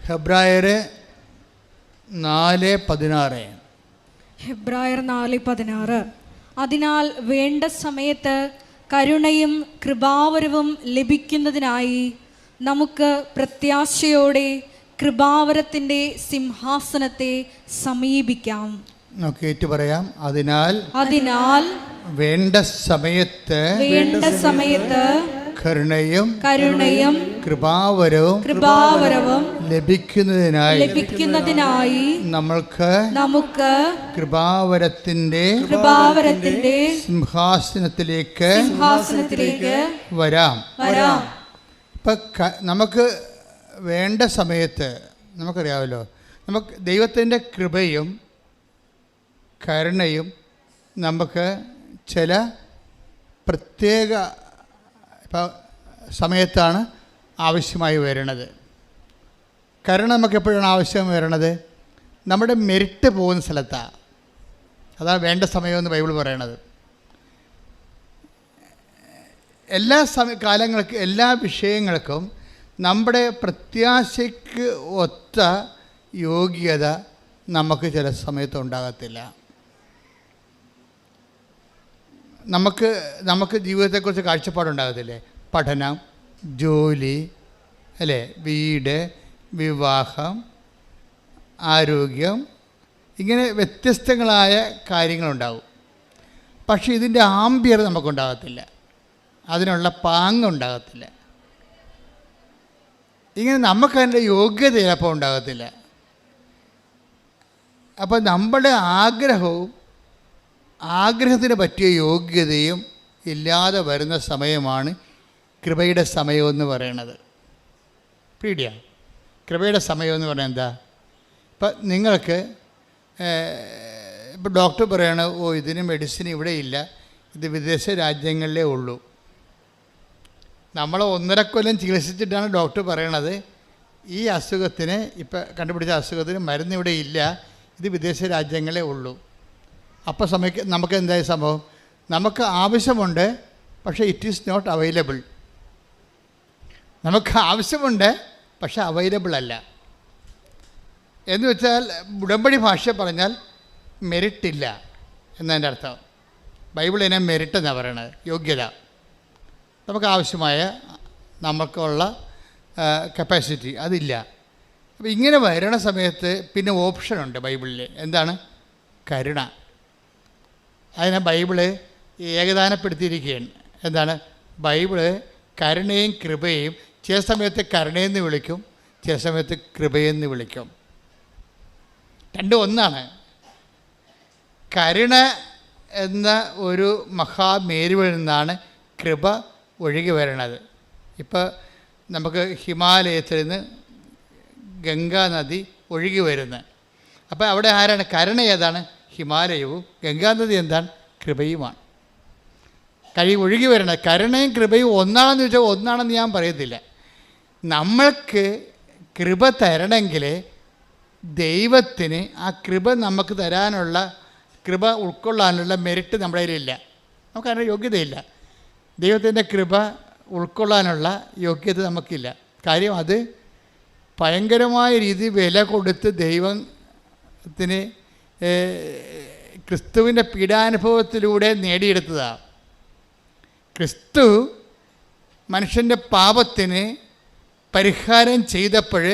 ഹെബ്രായർ 4:16. ഹെബ്രായർ 4:16. അതിനാൽ വേണ്ട സമയത്ത് കരുണയും കൃപാവരവും ലഭിക്കുന്നതിനായി നമുക്ക് പ്രത്യാശയോടെ കൃപാവരത്തിൻ്റെ സിംഹാസനത്തെ സമീപിക്കാം. നമുക്ക് ഏറ്റു പറയാം. അതിനാൽ വേണ്ട സമയത്ത് കരുണയും കൃപാവരവും ലഭിക്കുന്നതിനായി നമുക്ക് കൃപാവരത്തിന്റെ സിംഹാസനത്തിലേക്ക് വരാം. ഇപ്പം നമുക്ക് വേണ്ട സമയത്ത് നമുക്കറിയാമല്ലോ, നമുക്ക് ദൈവത്തിൻ്റെ കൃപയും കരുണയും നമുക്ക് ചില പ്രത്യേക, ഇപ്പം സമയത്താണ് ആവശ്യമായി വരുന്നത്. കരുണ നമുക്ക് എപ്പോഴാണ് ആവശ്യം വരുന്നത്? നമ്മുടെ മെരിറ്റ് പോകുന്ന സ്ഥലത്താണ്. അതാണ് വേണ്ട സമയമെന്ന് ബൈബിൾ പറയണത്. എല്ലാ കാലങ്ങൾക്ക് എല്ലാ വിഷയങ്ങൾക്കും നമ്മുടെ പ്രത്യാശയ്ക്ക് ഒത്ത യോഗ്യത നമുക്ക് ചില സമയത്ത് ഉണ്ടാകത്തില്ല. നമുക്ക് ജീവിതത്തെക്കുറിച്ച് കാഴ്ചപ്പാടുണ്ടാകത്തില്ലേ? പഠനം, ജോലി, അല്ലേ, വീട്, വിവാഹം, ആരോഗ്യം, ഇങ്ങനെ വ്യത്യസ്തങ്ങളായ കാര്യങ്ങളുണ്ടാവും. പക്ഷേ ഇതിൻ്റെ ആംബിയർ നമുക്കുണ്ടാകത്തില്ല, അതിനുള്ള പാങ്ങുണ്ടാകത്തില്ല. ഇങ്ങനെ നമുക്കതിൻ്റെ യോഗ്യത ചിലപ്പോൾ ഉണ്ടാകത്തില്ല. അപ്പോൾ നമ്മുടെ ആഗ്രഹത്തിന് പറ്റിയ യോഗ്യതയും ഇല്ലാതെ വരുന്ന സമയമാണ് കൃപയുടെ സമയമെന്ന് പറയണത്. പീഡിയ കൃപയുടെ സമയമെന്ന് പറഞ്ഞാൽ എന്താ? ഇപ്പം നിങ്ങൾക്ക് ഇപ്പോൾ ഡോക്ടർ പറയണ, ഇതിന് മെഡിസിൻ ഇവിടെ ഇല്ല, ഇത് വിദേശ രാജ്യങ്ങളിലേ ഉള്ളൂ. നമ്മൾ 1.5 കൊല്ലം ചികിത്സിച്ചിട്ടാണ് ഡോക്ടർ പറയണത്, ഈ അസുഖത്തിന്, ഇപ്പം കണ്ടുപിടിച്ച അസുഖത്തിന് മരുന്ന് ഇവിടെ ഇല്ല, ഇത് വിദേശ രാജ്യങ്ങളേ ഉള്ളൂ. അപ്പോൾ നമുക്ക് എന്തായ സംഭവം? നമുക്ക് ആവശ്യമുണ്ട്, പക്ഷേ ഇറ്റ് ഈസ് നോട്ട് അവൈലബിൾ. നമുക്ക് ആവശ്യമുണ്ട്, പക്ഷെ അവൈലബിൾ അല്ല. എന്ന് വെച്ചാൽ ഉടമ്പടി ഭാഷ പറഞ്ഞാൽ മെറിറ്റില്ല എന്നതിൻ്റെ അർത്ഥം. ബൈബിൾ ഇതിനെ മെറിറ്റ് എന്നാണ് പറയണത്, യോഗ്യത. നമുക്ക് ആവശ്യമായ നമുക്കുള്ള കപ്പാസിറ്റി അതില്ല. അപ്പോൾ ഇങ്ങനെ വരണ സമയത്ത് പിന്നെ ഓപ്ഷനുണ്ട് ബൈബിളിൽ. എന്താണ്? കരുണ. അതിനെ ബൈബിള് ഏകദാനപ്പെടുത്തിയിരിക്കുകയാണ്. എന്താണ്? ബൈബിള് കരുണയും കൃപയും ചില സമയത്ത് കരുണയെന്ന് വിളിക്കും, ചില സമയത്ത് കൃപയെന്ന് വിളിക്കും. രണ്ടും ഒന്നാണ്. കരുണ എന്ന ഒരു മഹാമേരുവിൽ നിന്നാണ് കൃപ ഒഴുകി വരണത്. ഇപ്പോൾ നമുക്ക് ഹിമാലയത്തിൽ നിന്ന് ഗംഗാ നദി ഒഴുകി വരുന്നത്. അപ്പോൾ അവിടെ ആരാണ്? കരുണ ഏതാണ്? ഹിമാലയവും. ഗംഗാനദി എന്താണ്? കൃപയുമാണ്. ഒഴുകി വരണത്. കരുണയും കൃപയും ഒന്നാണെന്ന് ചോദിച്ചാൽ ഒന്നാണെന്ന് ഞാൻ പറയത്തില്ല. നമ്മൾക്ക് കൃപ തരണമെങ്കിൽ ദൈവത്തിന് ആ കൃപ നമുക്ക് തരാനുള്ള, കൃപ ഉൾക്കൊള്ളാനുള്ള മെറിറ്റ് നമ്മുടെ കയ്യിലില്ല. നമുക്കതിൻ്റെ യോഗ്യതയില്ല. ദൈവത്തിൻ്റെ കൃപ ഉൾക്കൊള്ളാനുള്ള യോഗ്യത നമുക്കില്ല. കാര്യം അത് ഭയങ്കരമായ രീതി വില കൊടുത്ത് ദൈവത്തിന് ക്രിസ്തുവിൻ്റെ പീഡാനുഭവത്തിലൂടെ നേടിയെടുത്തതാണ്. ക്രിസ്തു മനുഷ്യൻ്റെ പാപത്തിന് പരിഹാരം ചെയ്തപ്പോൾ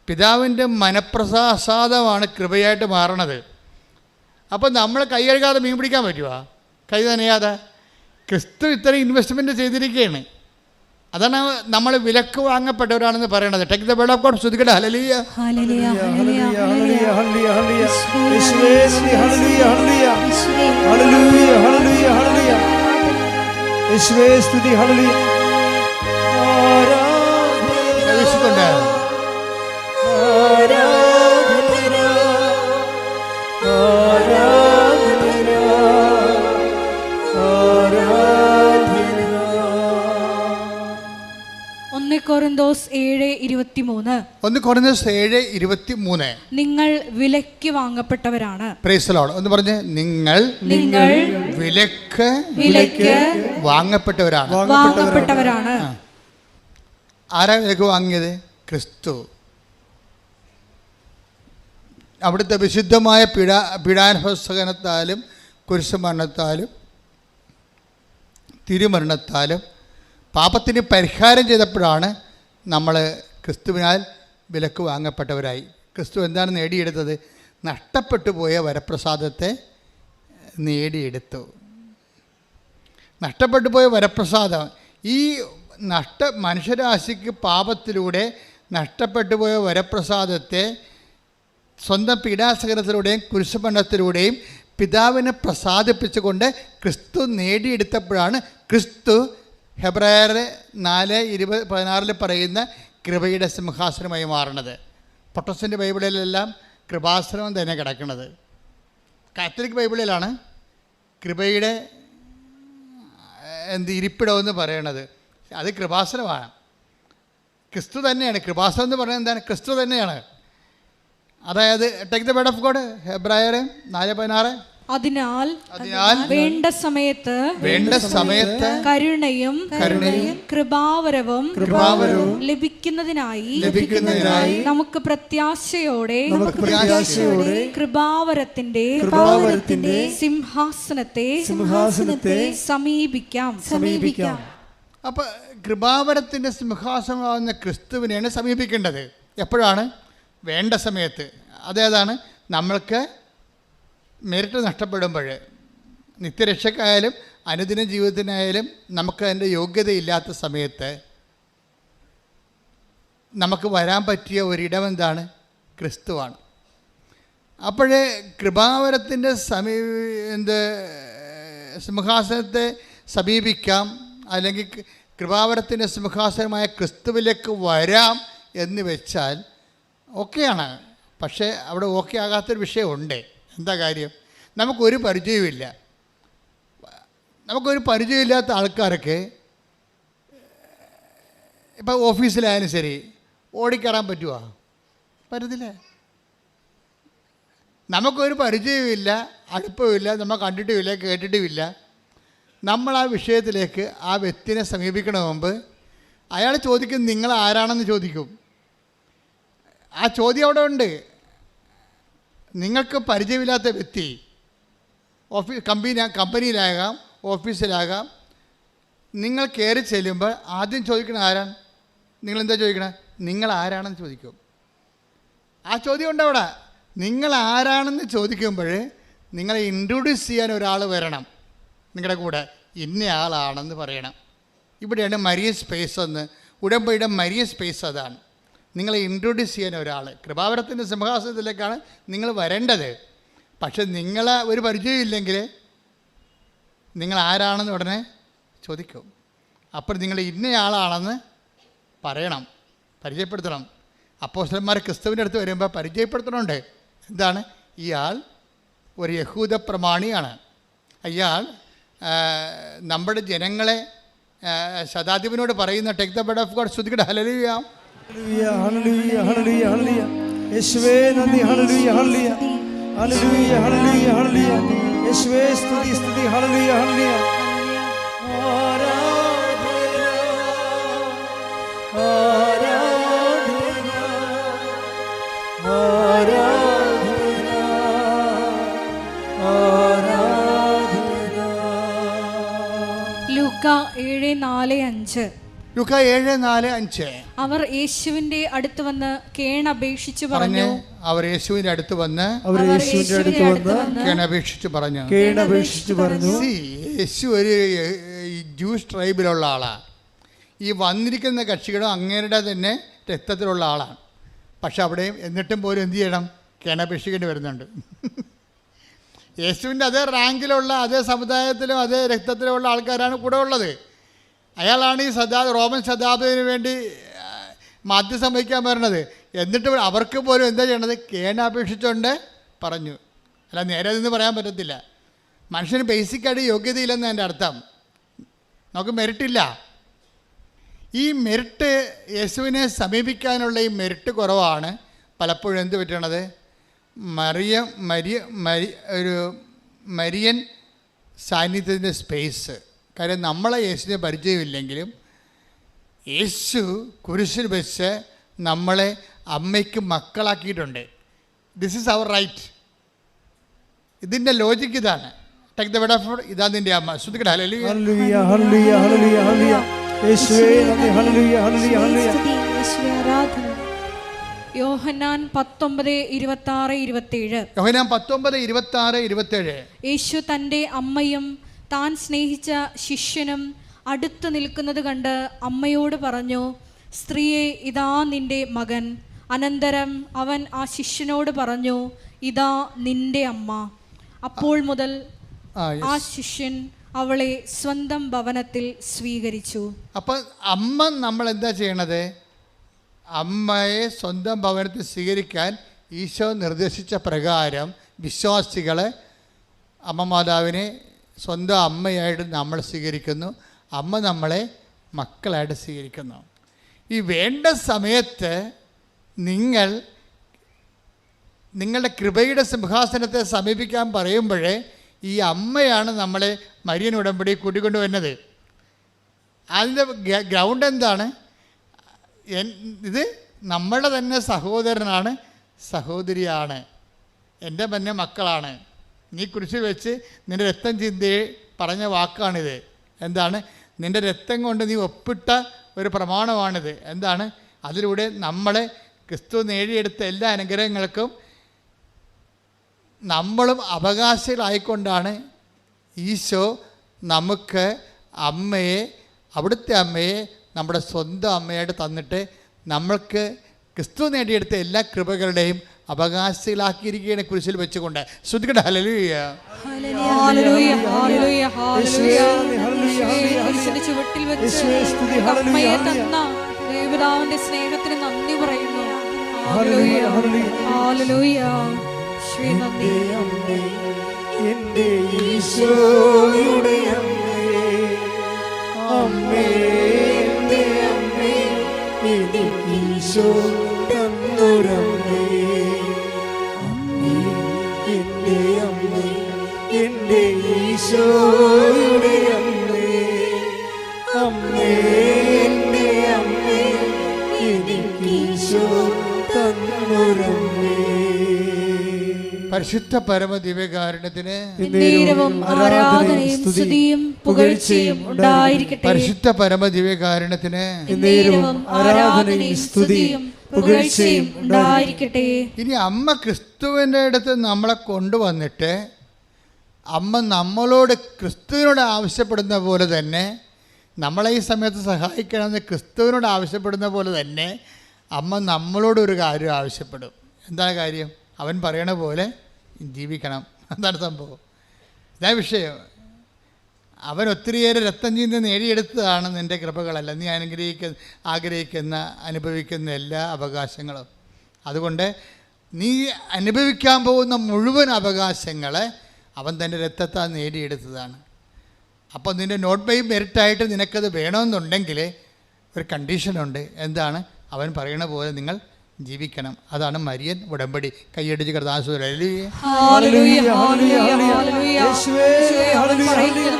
പിതാവിൻ്റെ മനപ്രസാദമാണ് കൃപയായിട്ട് മാറണത്. അപ്പോൾ നമ്മൾ കൈ കഴുകാതെ മീൻ പിടിക്കാൻ പറ്റുമോ? കൈ നനയാതെ. ക്രിസ്തു ഇത്രയും ഇൻവെസ്റ്റ്മെൻറ്റ് ചെയ്തിരിക്കുകയാണ്. അതാണ് നമ്മൾ വിലക്ക് വാങ്ങപ്പെട്ടവരാണെന്ന് പറയണത്. Take the word of God. സ്തുതിക്കട്ടെ. ഹല്ലേലൂയ ഹല്ലേലൂയ ഹല്ലേലൂയ ഹല്ലേലൂയ ഹല്ലേലൂയ യേശുവേ സ്തുതി. ഹല്ലേലൂയ ഹല്ലേലൂയ ഹല്ലേലൂയ ഹല്ലേലൂയ ഹല്ലേലൂയ യേശുവേ സ്തുതി. ഹല്ലേലൂയ പ്രവേശിക്കൊണ്ട് കൊരിന്തോസ് 7:23. 1 കൊരിന്തോസ് 7:23. നിങ്ങൾ വിലയ്ക്ക് വാങ്ങപ്പെട്ടവരാണ്. Praise the Lord. ഒന്ന് പറഞ്ഞ്, നിങ്ങൾ വിലക്ക് വാങ്ങപ്പെട്ടവരാണ്. ആരാ വിലക്ക് വാങ്ങിയത്? ക്രിസ്തു. അവിടുത്തെ വിശുദ്ധമായ പീഡാനുഭവസഹനത്താലും കുരിശുമരണത്താലും തിരുമരണത്താലും പാപത്തിന് പരിഹാരം ചെയ്തപ്പോഴാണ് നമ്മൾ ക്രിസ്തുവിനാൽ വിലക്ക് വാങ്ങപ്പെട്ടവരായി. ക്രിസ്തു എന്താണ് നേടിയെടുത്തത്? നഷ്ടപ്പെട്ടു പോയ വരപ്രസാദത്തെ നേടിയെടുത്തു. നഷ്ടപ്പെട്ടു പോയ വരപ്രസാദം, ഈ മനുഷ്യരാശിക്ക് പാപത്തിലൂടെ നഷ്ടപ്പെട്ടു പോയ വരപ്രസാദത്തെ സ്വന്തം പീഡാസഹനത്തിലൂടെയും കുരിശുമരണത്തിലൂടെയും പിതാവിനെ പ്രസാദിപ്പിച്ചുകൊണ്ട് ക്രിസ്തു നേടിയെടുത്തപ്പോഴാണ് ക്രിസ്തു ഹെബ്രായർ 4:16 പറയുന്ന കൃപയുടെ സിംഹാസനമായി മാറണത്. പ്രൊട്ടസ്റ്റൻ്റ് ബൈബിളിലെല്ലാം കൃപാസനം തന്നെ കിടക്കുന്നത്. കാത്തലിക് ബൈബിളിലാണ് കൃപയുടെ ഇരിപ്പിടമെന്ന് പറയണത്. അത് കൃപാസനമാണ്. ക്രിസ്തു തന്നെയാണ്. കൃപാസനം എന്ന് പറയുന്നത് എന്താണ്? ക്രിസ്തു തന്നെയാണ്. അതായത് take the word of God, ഹെബ്രായർ 4:16. അതിനാൽ വേണ്ട സമയത്ത് കരുണയും കൃപാവരവും ലഭിക്കുന്നതിനായി നമുക്ക് പ്രത്യാശയോടെ കൃപാവരത്തിന്റെ സിംഹാസനത്തെ സമീപിക്കാം. അപ്പൊ കൃപാവരത്തിന്റെ സിംഹാസനമാകുന്ന ക്രിസ്തുവിനെയാണ് സമീപിക്കേണ്ടത്. എപ്പോഴാണ്? വേണ്ട സമയത്ത്. അതേതാണ്? നമ്മൾക്ക് മെരിറ്റ് നഷ്ടപ്പെടുമ്പോൾ, നിത്യരക്ഷക്കായാലും അനുദിന ജീവിതത്തിനായാലും നമുക്ക് അതിൻ്റെ യോഗ്യതയില്ലാത്ത സമയത്ത് നമുക്ക് വരാൻ പറ്റിയ ഒരിടം എന്താണ്? ക്രിസ്തുവാണ്. അപ്പോഴേ കൃപാവരത്തിൻ്റെ സിംഹാസനത്തെ സമീപിക്കാം, അല്ലെങ്കിൽ കൃപാവരത്തിൻ്റെ സിംഹാസനമായ ക്രിസ്തുവിലേക്ക് വരാം എന്ന് വെച്ചാൽ ഓക്കെയാണ്. പക്ഷേ അവിടെ ഓക്കെ ആകാത്തൊരു വിഷയമുണ്ട്. എന്താ കാര്യം? നമുക്കൊരു പരിചയമില്ല. നമുക്കൊരു പരിചയമില്ലാത്ത ആൾക്കാർക്ക് ഇപ്പോൾ ഓഫീസിലായാലും ശരി ഓടിക്കയറാൻ പറ്റുമോ? പറ്റത്തില്ല. നമുക്കൊരു പരിചയമില്ല, അടുപ്പമില്ല, നമ്മൾ കണ്ടിട്ടുമില്ല, കേട്ടിട്ടുമില്ല. നമ്മൾ ആ വിഷയത്തിലേക്ക് ആ വ്യക്തിനെ സമീപിക്കണ മുമ്പ് അയാൾ ചോദിക്കും, നിങ്ങൾ ആരാണെന്ന് ചോദിക്കും. ആ ചോദ്യം അവിടെ ഉണ്ട്. നിങ്ങൾക്ക് പരിചയമില്ലാത്ത വ്യക്തി കമ്പനിയിലാകാം, ഓഫീസിലാകാം, നിങ്ങൾ കയറി ചെല്ലുമ്പോൾ ആദ്യം ചോദിക്കണ ആരാണ്? നിങ്ങളെന്താ ചോദിക്കണേ? നിങ്ങൾ ആരാണെന്ന് ചോദിക്കും. ആ ചോദ്യം ഉണ്ട് അവിടെ. നിങ്ങൾ ആരാണെന്ന് ചോദിക്കുമ്പോൾ നിങ്ങളെ ഇൻട്രൊഡ്യൂസ് ചെയ്യാൻ ഒരാൾ വരണം നിങ്ങളുടെ കൂടെ. ഇന്നയാളാണെന്ന് പറയണം. ഇവിടെയാണ് മരിയ സ്പേസ് എന്ന്. ഉടമ്പടിയുടെ മരിയ സ്പേസ് അതാണ്. നിങ്ങളെ ഇൻട്രൊഡ്യൂസ് ചെയ്യാൻ ഒരാൾ. കൃപാവരത്തിൻ്റെ സിംഹാസനത്തിലേക്കാണ് നിങ്ങൾ വരേണ്ടത്. പക്ഷെ നിങ്ങളെ ഒരു പരിചയമില്ലെങ്കിൽ നിങ്ങൾ ആരാണെന്ന് ഉടനെ ചോദിക്കും. അപ്പോൾ നിങ്ങൾ ഇന്നയാളാണെന്ന് പറയണം, പരിചയപ്പെടുത്തണം. അപ്പോസ്തലന്മാർ ക്രിസ്തുവിൻ്റെ അടുത്ത് വരുമ്പോൾ പരിചയപ്പെടുത്തണമുണ്ട്. എന്താണ്? ഇയാൾ ഒരു യഹൂദ പ്രമാണിയാണ്. ഇയാൾ നമ്മുടെ ജനങ്ങളെ ശതാധിപനോട് പറയുന്ന take the word of God. ശ്രുതിക്കട്ടെ, ഹല്ലേലൂയ ഹല്ലേലൂയ ഹല്ലേലൂയ ഹല്ലേലൂയ. യേശുവേ നന്ദി. ഹല്ലേലൂയ ഹല്ലേലൂയ ഹല്ലേലൂയ ഹല്ലേലൂയ ഹല്ലേലൂയ. യേശുവേ സ്തുതി സ്തുതി. ഹല്ലേലൂയ ഹല്ലേലൂയ. ലൂക്ക 7:4-5. ലൂക്ക 7:4-5. അവർ യേശുവിന്റെ അടുത്ത് വന്ന് കേണപേക്ഷിച്ചു പറഞ്ഞു. അവർ യേശുവിന്റെ അടുത്ത് വന്ന് കേണപേക്ഷിച്ചു പറഞ്ഞു. യേശു ഒരു ജൂസ് ട്രൈബിലുള്ള ആളാണ്. ഈ വന്നിരിക്കുന്ന കക്ഷികളും അങ്ങേരുടെ തന്നെ രക്തത്തിലുള്ള ആളാണ്. പക്ഷെ അവിടെയും എന്നിട്ടും പോലും എന്ത് ചെയ്യണം? കേണപേക്ഷിക്കേണ്ടി വരുന്നുണ്ട്. യേശുവിൻ്റെ അതേ റാങ്കിലുള്ള, അതേ സമുദായത്തിലും അതേ രക്തത്തിലുമുള്ള ആൾക്കാരാണ് കൂടെ ഉള്ളത്. അയാളാണ് ഈ റോമൻ ശതാബ്ദത്തിന് വേണ്ടി മധ്യസ്ഥം വഹിക്കാൻ വരുന്നത്. എന്നിട്ട് അവർക്ക് പോലും എന്താ ചെയ്യണത്? കേണപേക്ഷിച്ചുകൊണ്ട് പറഞ്ഞു. അല്ല, നേരെ നിന്ന് പറയാൻ പറ്റത്തില്ല. മനുഷ്യന് ബേസിക്കായിട്ട് യോഗ്യതയില്ലെന്ന് എൻ്റെ അർത്ഥം. നമുക്ക് മെറിറ്റില്ല. ഈ മെറിറ്റ്, യേശുവിനെ സമീപിക്കാനുള്ള ഈ മെറിറ്റ് കുറവാണ് പലപ്പോഴും എന്ത് പറ്റണത്? ഒരു മരിയൻ സാന്നിധ്യത്തിൻ്റെ സ്പേസ്. കാര്യം നമ്മളെ യേശുവിനെ പരിചയമില്ലെങ്കിലും യേശു കുരിശിൽ വെച്ച് നമ്മളെ അമ്മയ്ക്ക് മക്കളാക്കിയിട്ടുണ്ട്. This is our right. ഇതിൻ്റെ ലോജിക്ക് ഇതാണ്. Take the word of God. ഇതാ നിൻ്റെ അമ്മ. ശ്രുതിക്കട്ടെ, ഹല്ലേലൂയ ഹല്ലേലൂയ ഹല്ലേലൂയ ഹല്ലേലൂയ ഹല്ലേലൂയ. യേശുവേ നന്ദി. ഹല്ലേലൂയ ഹല്ലേലൂയ ഹല്ലേലൂയ. യോഹന്നാൻ 19:26-27. യോഹന്നാൻ 19:26-27. യേശു തൻ്റെ അമ്മയും താൻ സ്നേഹിച്ച ശിഷ്യനും അടുത്ത് നിൽക്കുന്നത് കണ്ട് അമ്മയോട് പറഞ്ഞു, സ്ത്രീയെ, ഇതാ നിന്റെ മകൻ. അനന്തരം അവൻ ആ ശിഷ്യനോട് പറഞ്ഞു, ഇതാ നിന്റെ അമ്മ. അപ്പോൾ മുതൽ ആ ശിഷ്യൻ അവളെ സ്വന്തം ഭവനത്തിൽ സ്വീകരിച്ചു. അപ്പം അമ്മ നമ്മൾ എന്താ ചെയ്യണത്? അമ്മയെ സ്വന്തം ഭവനത്തിൽ സ്വീകരിക്കാൻ ഈശോ നിർദ്ദേശിച്ച പ്രകാരം വിശ്വാസികളെ അമ്മ മാതാവിനെ സ്വന്തം അമ്മയായിട്ട് നമ്മൾ സ്വീകരിക്കുന്നു. അമ്മ നമ്മളെ മക്കളായിട്ട് സ്വീകരിക്കുന്നു. ഈ വേണ്ട സമയത്ത് നിങ്ങളുടെ കൃപയുടെ സിംഹാസനത്തെ സമീപിക്കാൻ പറയുമ്പോഴേ ഈ അമ്മയാണ് നമ്മളെ മരിയൻ ഉടമ്പടി കൂട്ടിക്കൊണ്ട് വരുന്നത്. അതിൻ്റെ ഗ്രൗണ്ട് എന്താണ്? ഇത് നമ്മളുടെ തന്നെ സഹോദരനാണ്, സഹോദരിയാണ്, എൻ്റെ തന്നെ മക്കളാണ്. നീ കുരിശിൽ വെച്ച് നിൻ്റെ രക്തം ചിന്തയെ പറഞ്ഞ വാക്കാണിത്. എന്താണ്? നിൻ്റെ രക്തം കൊണ്ട് നീ ഒപ്പിട്ട ഒരു പ്രമാണമാണിത്. എന്താണ്? അതിലൂടെ നമ്മളെ ക്രിസ്തു നേടിയെടുത്ത എല്ലാ അനുഗ്രഹങ്ങൾക്കും നമ്മളും അവകാശികളായിക്കൊണ്ടാണ് ഈശോ നമുക്ക് അവിടുത്തെ അമ്മയെ നമ്മുടെ സ്വന്തം അമ്മയായിട്ട് തന്നിട്ട് നമ്മൾക്ക് ക്രിസ്തു നേടിയെടുത്ത എല്ലാ കൃപകളുടെയും അവകാശികളാക്കിയിരിക്കുകയാണ് കുരിശിൽ വെച്ചുകൊണ്ട്. ശ്രുതികട ഹല്ലേലൂയ. സ്നേഹത്തിന് നന്ദി പറയുന്നു. എന്റെ ഈശോയുടെ അമ്മേ, എന്റെ അമ്മേ, എനിക്ക് ഈശോ തന്നൊരമ്മേ. അമ്മേ, എന്റെ അമ്മേ, എന്റെ ഈശോയുടെ അമ്മേ. അമ്മേ, എന്റെ അമ്മേ, എനിക്ക് ഈശോ തന്നൊരമ്മേ. പരിശുദ്ധ പരമ ദിവ്യകാരുണ്യത്തിന് ആരാധനയും സ്തുതിയും പുകഴ്ചയും ഉണ്ടായിരിക്കട്ടെ. പരിശുദ്ധ പരമ ദിവ്യകാരുണ്യത്തിന് ആരാധനയും സ്തുതിയും പുകഴ്ചയും ഉണ്ടായിരിക്കട്ടെ. ഇനി അമ്മ ക്രിസ്തുവിൻ്റെ അടുത്ത് നമ്മളെ കൊണ്ടുവന്നിട്ട് അമ്മ നമ്മളോട് ക്രിസ്തുവിനോട് ആവശ്യപ്പെടുന്ന പോലെ തന്നെ, നമ്മളെ ഈ സമയത്ത് സഹായിക്കണമെന്ന് ക്രിസ്തുവിനോട് ആവശ്യപ്പെടുന്ന പോലെ തന്നെ അമ്മ നമ്മളോടൊരു കാര്യം ആവശ്യപ്പെടും. എന്താണ് കാര്യം? അവൻ പറയണ പോലെ ജീവിക്കണം. എന്താണ് സംഭവം? ഇതാ വിഷയം. അവൻ ഒത്തിരിയേറെ രക്തം ചീന്തി നേടിയെടുത്തതാണ് നിൻ്റെ കൃപകളല്ല, നീ ആഗ്രഹിക്കുന്ന അനുഭവിക്കുന്ന എല്ലാ അവകാശങ്ങളും. അതുകൊണ്ട് നീ അനുഭവിക്കാൻ പോകുന്ന മുഴുവൻ അവകാശങ്ങളെ അവൻ തൻ്റെ രക്തത്താൽ നേടിയെടുത്തതാണ്. അപ്പോൾ നിൻ്റെ നോട്ട് ബൈ മെറിറ്റായിട്ട് നിനക്കത് വേണമെന്നുണ്ടെങ്കിൽ ഒരു കണ്ടീഷനുണ്ട്. എന്താണ്? അവൻ പറയണ പോലെ നിങ്ങൾ ജീവിക്കണം. അതാണ് മരിയൻ ഉടമ്പടി. കൈയടിച്ച്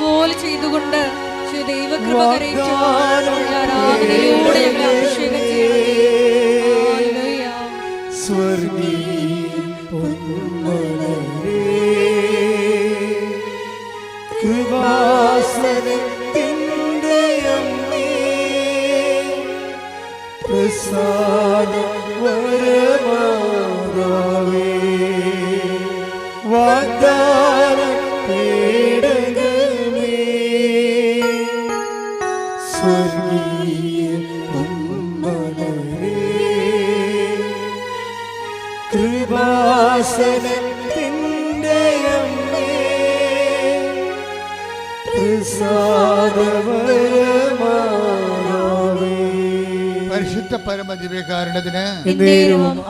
പോലെ ചെയ്തുകൊണ്ട് ദൈവകൃപ കരയിച്ചു ആരാധനയിലൂടെ അഭിഷേകം പരിശുദ്ധ പരമ ദിവ്യകാരുണ്യത്തിന്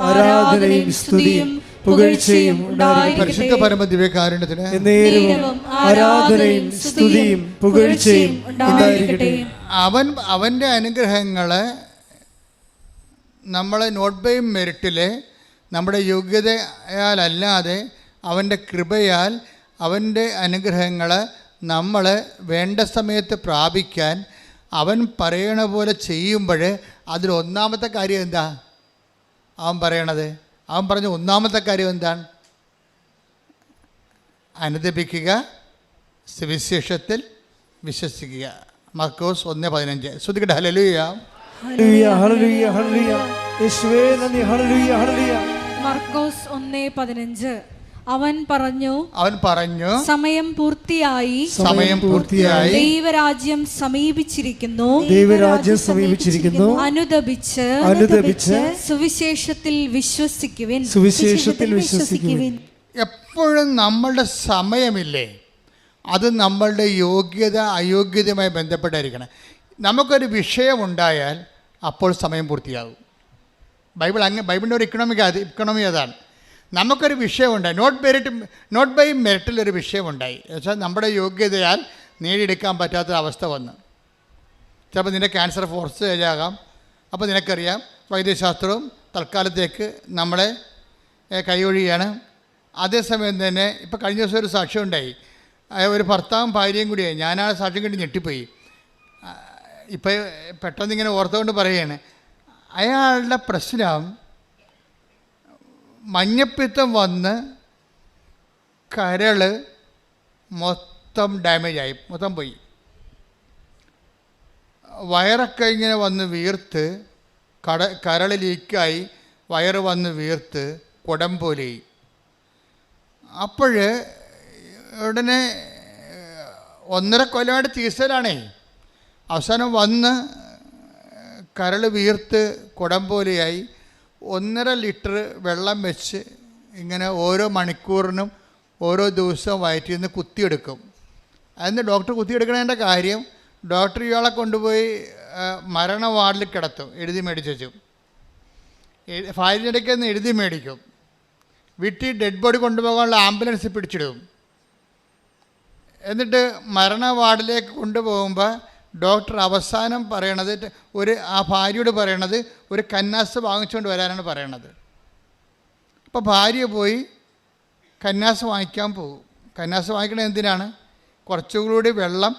ആരാധനയും സ്തുതിയും പുകഴ്ചയും പരിശുദ്ധ പരമ ദിവ്യകാരുണ്യത്തിന് ആരാധനയും സ്തുതിയും പുകഴ്ചയും ഉണ്ടായിരിക്കട്ടെ. അവൻ്റെ അനുഗ്രഹങ്ങളെ നമ്മളെ നോട്ട് ബൈ മെറിറ്റിൽ നമ്മുടെ യോഗ്യതയാലല്ലാതെ അവൻ്റെ കൃപയാൽ അവൻ്റെ അനുഗ്രഹങ്ങൾ നമ്മൾ വേണ്ട സമയത്ത് പ്രാപിക്കാൻ അവൻ പറയണ പോലെ ചെയ്യുമ്പോൾ അതിലൊന്നാമത്തെ കാര്യം എന്താ അവൻ പറയണത്? അവൻ പറഞ്ഞ ഒന്നാമത്തെ കാര്യം എന്താണ്? അനുദപിക്കുക, സുവിശേഷത്തിൽ വിശ്വസിക്കുക. മർക്കോസ് 1:15. ശ്രുതിക്കട്ടെ. ഹല്ലേലൂയ. മർക്കോസ് 1:15. അവൻ പറഞ്ഞു സമയം പൂർത്തിയായി, ദൈവരാജ്യം സമീപിച്ചിരിക്കുന്നു, അനുദപിച്ച് സുവിശേഷത്തിൽ വിശ്വസിക്കുവിൻ. എപ്പോഴും നമ്മളുടെ സമയമില്ലേ, അത് നമ്മളുടെ യോഗ്യത അയോഗ്യതയുമായി ബന്ധപ്പെട്ടായിരിക്കണം. വിഷയമുണ്ടായാൽ അപ്പോൾ സമയം പൂർത്തിയാകും. ബൈബിളിൻ്റെ ഒരു ഇക്കണോമി അതാണ്. നമുക്കൊരു വിഷയമുണ്ടായി, നോട്ട് ബൈ മെറിറ്റിലൊരു വിഷയമുണ്ടായി, എന്നുവെച്ചാൽ നമ്മുടെ യോഗ്യതയാൽ നേടിയെടുക്കാൻ പറ്റാത്തൊരവസ്ഥ വന്നു. ചിലപ്പോൾ നിൻ്റെ ക്യാൻസർ ഫോർത്ത് സ്റ്റേജ് ആകാം. അപ്പോൾ നിനക്കറിയാം വൈദ്യശാസ്ത്രവും തൽക്കാലത്തേക്ക് നമ്മളെ കൈയൊഴിയാണ്. അതേസമയം തന്നെ ഇപ്പോൾ കഴിഞ്ഞ ദിവസം ഒരു സാക്ഷ്യം ഉണ്ടായി. ഒരു ഭർത്താവും ഭാര്യയും കൂടിയായി. ഞാൻ ആ സാക്ഷ്യം കണ്ട് ഞെട്ടിപ്പോയി. ഇപ്പോൾ പെട്ടെന്ന് ഇങ്ങനെ ഓർത്തുകൊണ്ട് പറയുകയാണ്, അയാളുടെ പ്രശ്നം മഞ്ഞപ്പിത്തം വന്ന് കരൾ മൊത്തം ഡാമേജായി, മൊത്തം പോയി. വയറൊക്കെ ഇങ്ങനെ വന്ന് വീർത്ത് കരൾ ലീക്കായി വയറ് വന്ന് വീർത്ത് കുടം പോലെയായി. അപ്പോൾ ഉടനെ 1.5 കൊല്ലമായിട്ട് ചികിത്സയിലാണേ. അവസാനം വന്ന് കരൾ വീർത്ത് കുടം പോലെയായി 1.5 ലിറ്റർ വെള്ളം വെച്ച് ഇങ്ങനെ ഓരോ മണിക്കൂറിനും ഓരോ ദിവസവും വയറ്റിൽ നിന്ന് കുത്തിയെടുക്കും. അതിന് ഡോക്ടർ കുത്തിയെടുക്കണതിൻ്റെ കാര്യം, ഡോക്ടർ ഇയാളെ കൊണ്ടുപോയി മരണ വാർഡിൽ കിടത്തും, എഴുതി മേടിച്ചു. ഫയലിനിടയ്ക്ക് നിന്ന് എഴുതി മേടിക്കും. വീട്ടിൽ ഡെഡ് ബോഡി കൊണ്ടുപോകാനുള്ള ആംബുലൻസ് പിടിച്ചിടും. എന്നിട്ട് മരണ വാർഡിലേക്ക് കൊണ്ടുപോകുമ്പോൾ ഡോക്ടർ അവസാനം പറയണത്, ആ ഭാര്യയോട് പറയണത് ഒരു കന്നാസ് വാങ്ങിച്ചുകൊണ്ട് വരാനാണ് പറയണത്. അപ്പോൾ ഭാര്യ പോയി കന്നാസ് വാങ്ങിക്കാൻ പോകും. കന്നാസ് വാങ്ങിക്കണത് എന്തിനാണ്? കുറച്ചുകൂടി വെള്ളം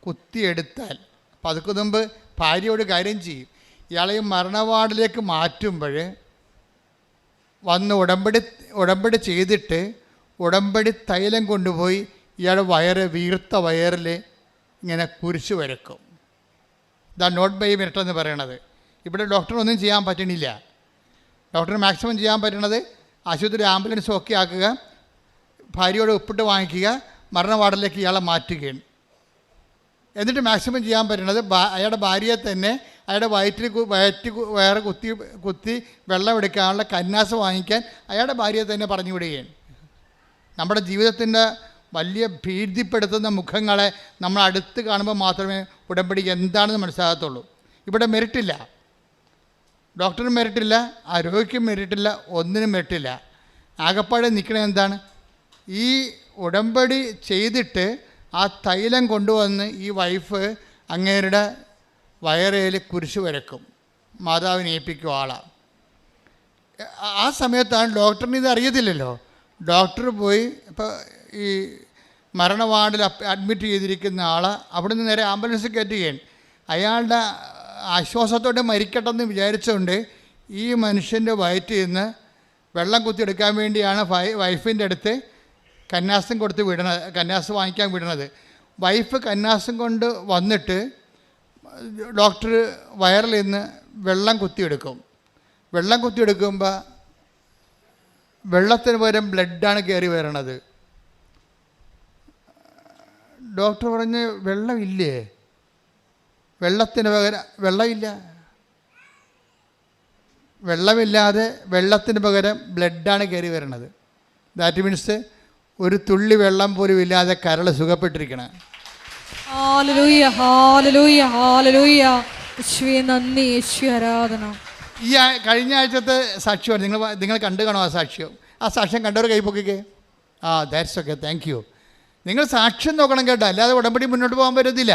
കുത്തിയെടുത്താൽ. അപ്പോൾ അതൊക്കെ മുമ്പ് ഭാര്യയോട് കാര്യം ചെയ്യും. ഇയാളെ ഈ മരണവാർഡിലേക്ക് മാറ്റുമ്പോൾ വന്ന് ഉടമ്പടി ചെയ്തിട്ട് ഉടമ്പടി തൈലം കൊണ്ടുപോയി ഇയാളുടെ വീർത്ത വയറിൽ ഇങ്ങനെ കുരിശ് വരക്കും. ഇതാണ് നോട്ട് ബൈ മിനിറ്റ് എന്ന് പറയണത്. ഇവിടെ ഡോക്ടറൊന്നും ചെയ്യാൻ പറ്റണില്ല. ഡോക്ടർ മാക്സിമം ചെയ്യാൻ പറ്റണത് ആശുപത്രി ആംബുലൻസ് ഒക്കെ ആക്കുക, ഭാര്യയോട് ഒപ്പിട്ട് വാങ്ങിക്കുക, മരണ വാർഡിലേക്ക് ഇയാളെ മാറ്റുകയാണ്. എന്നിട്ട് മാക്സിമം ചെയ്യാൻ പറ്റുന്നത് അയാളുടെ ഭാര്യയെ തന്നെ അയാളുടെ വയറ് കുത്തി വെള്ളം എടുക്കാനുള്ള കന്നാസ് വാങ്ങിക്കാൻ അയാളുടെ ഭാര്യയെ തന്നെ പറഞ്ഞു വിടുകയാണ്. നമ്മുടെ ജീവിതത്തിൻ്റെ വലിയ ഭീതിപ്പെടുത്തുന്ന മുഖങ്ങളെ നമ്മൾ അടുത്ത് കാണുമ്പോൾ മാത്രമേ ഉടമ്പടി എന്താണെന്ന് മനസ്സിലാകത്തുള്ളൂ. ഇവിടെ മെറിറ്റില്ല, ഡോക്ടറിനും മെറിറ്റില്ല, ആ രോഗിക്കും മെറിറ്റില്ല, ഒന്നിനും മെറിറ്റില്ല. ആകപ്പാടെ നിൽക്കണത് എന്താണ്? ഈ ഉടമ്പടി ചെയ്തിട്ട് ആ തൈലം കൊണ്ടുവന്ന് ഈ വൈഫ് അങ്ങേരുടെ വയറേൽ കുരിശ് വരക്കും, മാതാവിനെ ഏൽപ്പിക്കും ആളാണ്. ആ സമയത്താണ് ഡോക്ടറിന് ഇത് അറിയത്തില്ലല്ലോ. ഡോക്ടർ പോയി ഇപ്പോൾ ഈ മരണ വാർഡിൽ അഡ്മിറ്റ് ചെയ്തിരിക്കുന്ന ആളെ അവിടെ നിന്ന് നേരെ ആംബുലൻസ് കയറ്റുകയാണ്. അയാളുടെ ആശ്വാസത്തോടെ മരിക്കട്ടെന്ന് വിചാരിച്ചുകൊണ്ട് ഈ മനുഷ്യൻ്റെ വയറ്റിൽ നിന്ന് വെള്ളം കുത്തിയെടുക്കാൻ വേണ്ടിയാണ് വൈഫിൻ്റെ അടുത്ത് കന്നാസും കൊടുത്ത് വിടണത്, കന്നാസ് വാങ്ങിക്കാൻ വിടണത്. വൈഫ് കന്നാസും കൊണ്ട് വന്നിട്ട് ഡോക്ടർ വയറിൽ നിന്ന് വെള്ളം കുത്തിയെടുക്കും. വെള്ളം കുത്തിയെടുക്കുമ്പോൾ വെള്ളത്തിന് പകരം ബ്ലഡാണ് കയറി വരണത്. ഡോക്ടർ പറഞ്ഞ് വെള്ളമില്ലേ? വെള്ളത്തിന് പകരം വെള്ളമില്ല. വെള്ളമില്ലാതെ വെള്ളത്തിന് പകരം ബ്ലഡാണ് കയറി വരണത്. ദാറ്റ് മീൻസ് ഒരു തുള്ളി വെള്ളം പോലും ഇല്ലാതെ കരൾ സുഖപ്പെട്ടിരിക്കണം. ഹല്ലേലൂയ, ഹല്ലേലൂയ, ഹല്ലേലൂയ. യേശുവേ നന്ദി, യേശുവേ ആരാധന. ഈ കഴിഞ്ഞ ആഴ്ചത്തെ സാക്ഷ്യമാണ് നിങ്ങൾ കണ്ടു കാണും. ആ സാക്ഷ്യം കണ്ടവർ കൈപ്പൊക്കിക്കേ. That's okay, thank you. നിങ്ങൾ സാക്ഷ്യം നോക്കണം കേട്ടോ, അല്ലാതെ ഉടമ്പടി മുന്നോട്ട് പോകാൻ പറ്റത്തില്ല.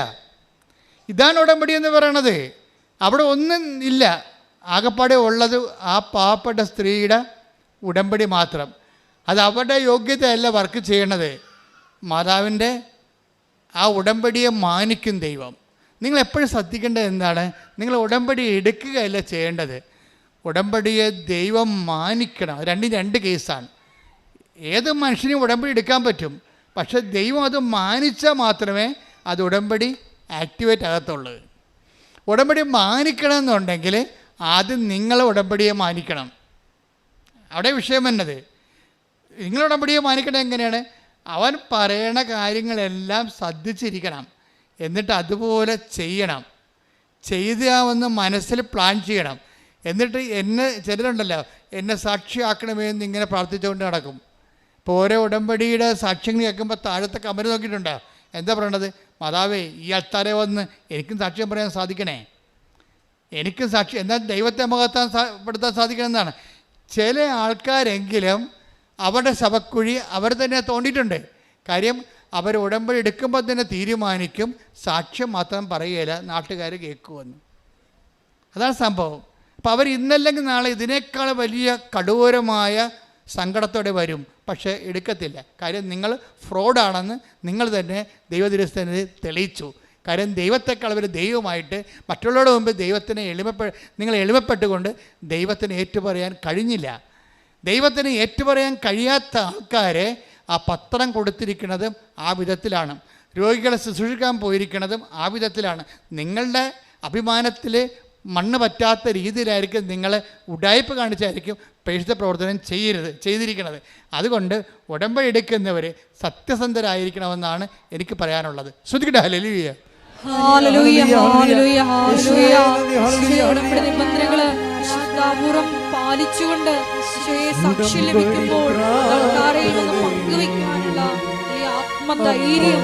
ഇതാണ് ഉടമ്പടി എന്ന് പറയണത്. അവിടെ ഒന്നും ഇല്ല, ആകപ്പാടെ ഉള്ളത് ആ പാവപ്പെട്ട സ്ത്രീയുടെ ഉടമ്പടി മാത്രം. അത് അവരുടെ യോഗ്യതയല്ല വർക്ക് ചെയ്യണത്, മാതാവിൻ്റെ ആ ഉടമ്പടിയെ മാനിക്കും ദൈവം. നിങ്ങൾ എപ്പോഴും ശ്രദ്ധിക്കേണ്ടത് എന്താണ്? നിങ്ങൾ ഉടമ്പടി എടുക്കുകയല്ല ചെയ്യേണ്ടത്, ഉടമ്പടിയെ ദൈവം മാനിക്കണം. രണ്ട് കേസാണ്. ഏത് മനുഷ്യനും ഉടമ്പടി എടുക്കാൻ പറ്റും, പക്ഷെ ദൈവം അത് മാനിച്ചാൽ മാത്രമേ അത് ഉടമ്പടി ആക്ടിവേറ്റ് ആകത്തുള്ളൂ. ഉടമ്പടി മാനിക്കണമെന്നുണ്ടെങ്കിൽ ആദ്യം നിങ്ങൾ ഉടമ്പടിയെ മാനിക്കണം. അവിടെ വിഷയം എന്നത് നിങ്ങൾ ഉടമ്പടിയെ മാനിക്കണം എങ്ങനെയാണ്? അവൻ പറയണ കാര്യങ്ങളെല്ലാം ശ്രദ്ധിച്ചിരിക്കണം, എന്നിട്ട് അതുപോലെ ചെയ്യണം. ചെയ്താവെന്ന് മനസ്സിൽ പ്ലാൻ ചെയ്യണം. എന്നിട്ട് ചിലരുണ്ടല്ലോ എന്നെ സാക്ഷിയാക്കണമേ എന്ന് ഇങ്ങനെ പ്രാർത്ഥിച്ചുകൊണ്ട് നടക്കും. ഇപ്പോൾ ഓരോ ഉടമ്പടിയുടെ സാക്ഷ്യങ്ങൾ കേൾക്കുമ്പോൾ താഴത്തെ കമന്റ് നോക്കിയിട്ടുണ്ടോ? എന്താ പറയണത്? മാതാവേ, ഈ അൾത്താരെ വന്ന് എനിക്കും സാക്ഷ്യം പറയാൻ സാധിക്കണേ, എനിക്കും സാക്ഷി എന്നാൽ ദൈവത്തെ പെടുത്താൻ സാധിക്കണം എന്നാണ്. ചില ആൾക്കാരെങ്കിലും അവരുടെ ശവക്കുഴി അവർ തന്നെ തോണ്ടിയിട്ടുണ്ട്. കാര്യം അവർ ഉടമ്പടി എടുക്കുമ്പോൾ തന്നെ തീരുമാനിക്കും സാക്ഷ്യം മാത്രം പറയുകയില്ല, നാട്ടുകാർ കേൾക്കുമെന്ന്. അതാണ് സംഭവം. അപ്പോൾ അവർ ഇന്നല്ലെങ്കിൽ നാളെ ഇതിനേക്കാൾ വലിയ കടൂരമായ സങ്കടത്തോടെ വരും, പക്ഷേ എടുക്കത്തില്ല. കാര്യം നിങ്ങൾ ഫ്രോഡാണെന്ന് നിങ്ങൾ തന്നെ ദൈവദിവസത്തിന് തെളിയിച്ചു. കാര്യം ദൈവത്തെക്കാൾ അവർ ദൈവമായിട്ട് മറ്റുള്ളവരുടെ മുമ്പ് ദൈവത്തിന് നിങ്ങൾ എളിമപ്പെട്ടുകൊണ്ട് ദൈവത്തിന് ഏറ്റുപറയാൻ കഴിഞ്ഞില്ല. ദൈവത്തിന് ഏറ്റുപറയാൻ കഴിയാത്ത ആൾക്കാരെ ആ പത്രം കൊടുത്തിരിക്കുന്നതും ആ വിധത്തിലാണ്, രോഗികളെ ശുശ്രൂഷിക്കാൻ പോയിരിക്കുന്നതും ആ വിധത്തിലാണ്. നിങ്ങളുടെ അഭിമാനത്തിൽ മണ്ണ് പറ്റാത്ത രീതിയിലായിരിക്കും നിങ്ങൾ ഉഡായിപ്പ് കാണിച്ചായിരിക്കും പ്രേക്ഷിത പ്രവർത്തനം ചെയ്തിരിക്കുന്നത്. അതുകൊണ്ട് ഉടമ്പടി എടുക്കുന്നവർ സത്യസന്ധരായിരിക്കണമെന്നാണ് എനിക്ക് പറയാനുള്ളത്. ശ്രദ്ധിക്കട്ടെ. ഹല്ലേലൂയ. നിബന്ധനകള് വിശുദ്ധാപൂർവം പാലിച്ചുകൊണ്ട് സാക്ഷ്യം ലഭിക്കുമ്പോൾ പങ്കുവെക്കാനുള്ള ഈ ആത്മധൈര്യം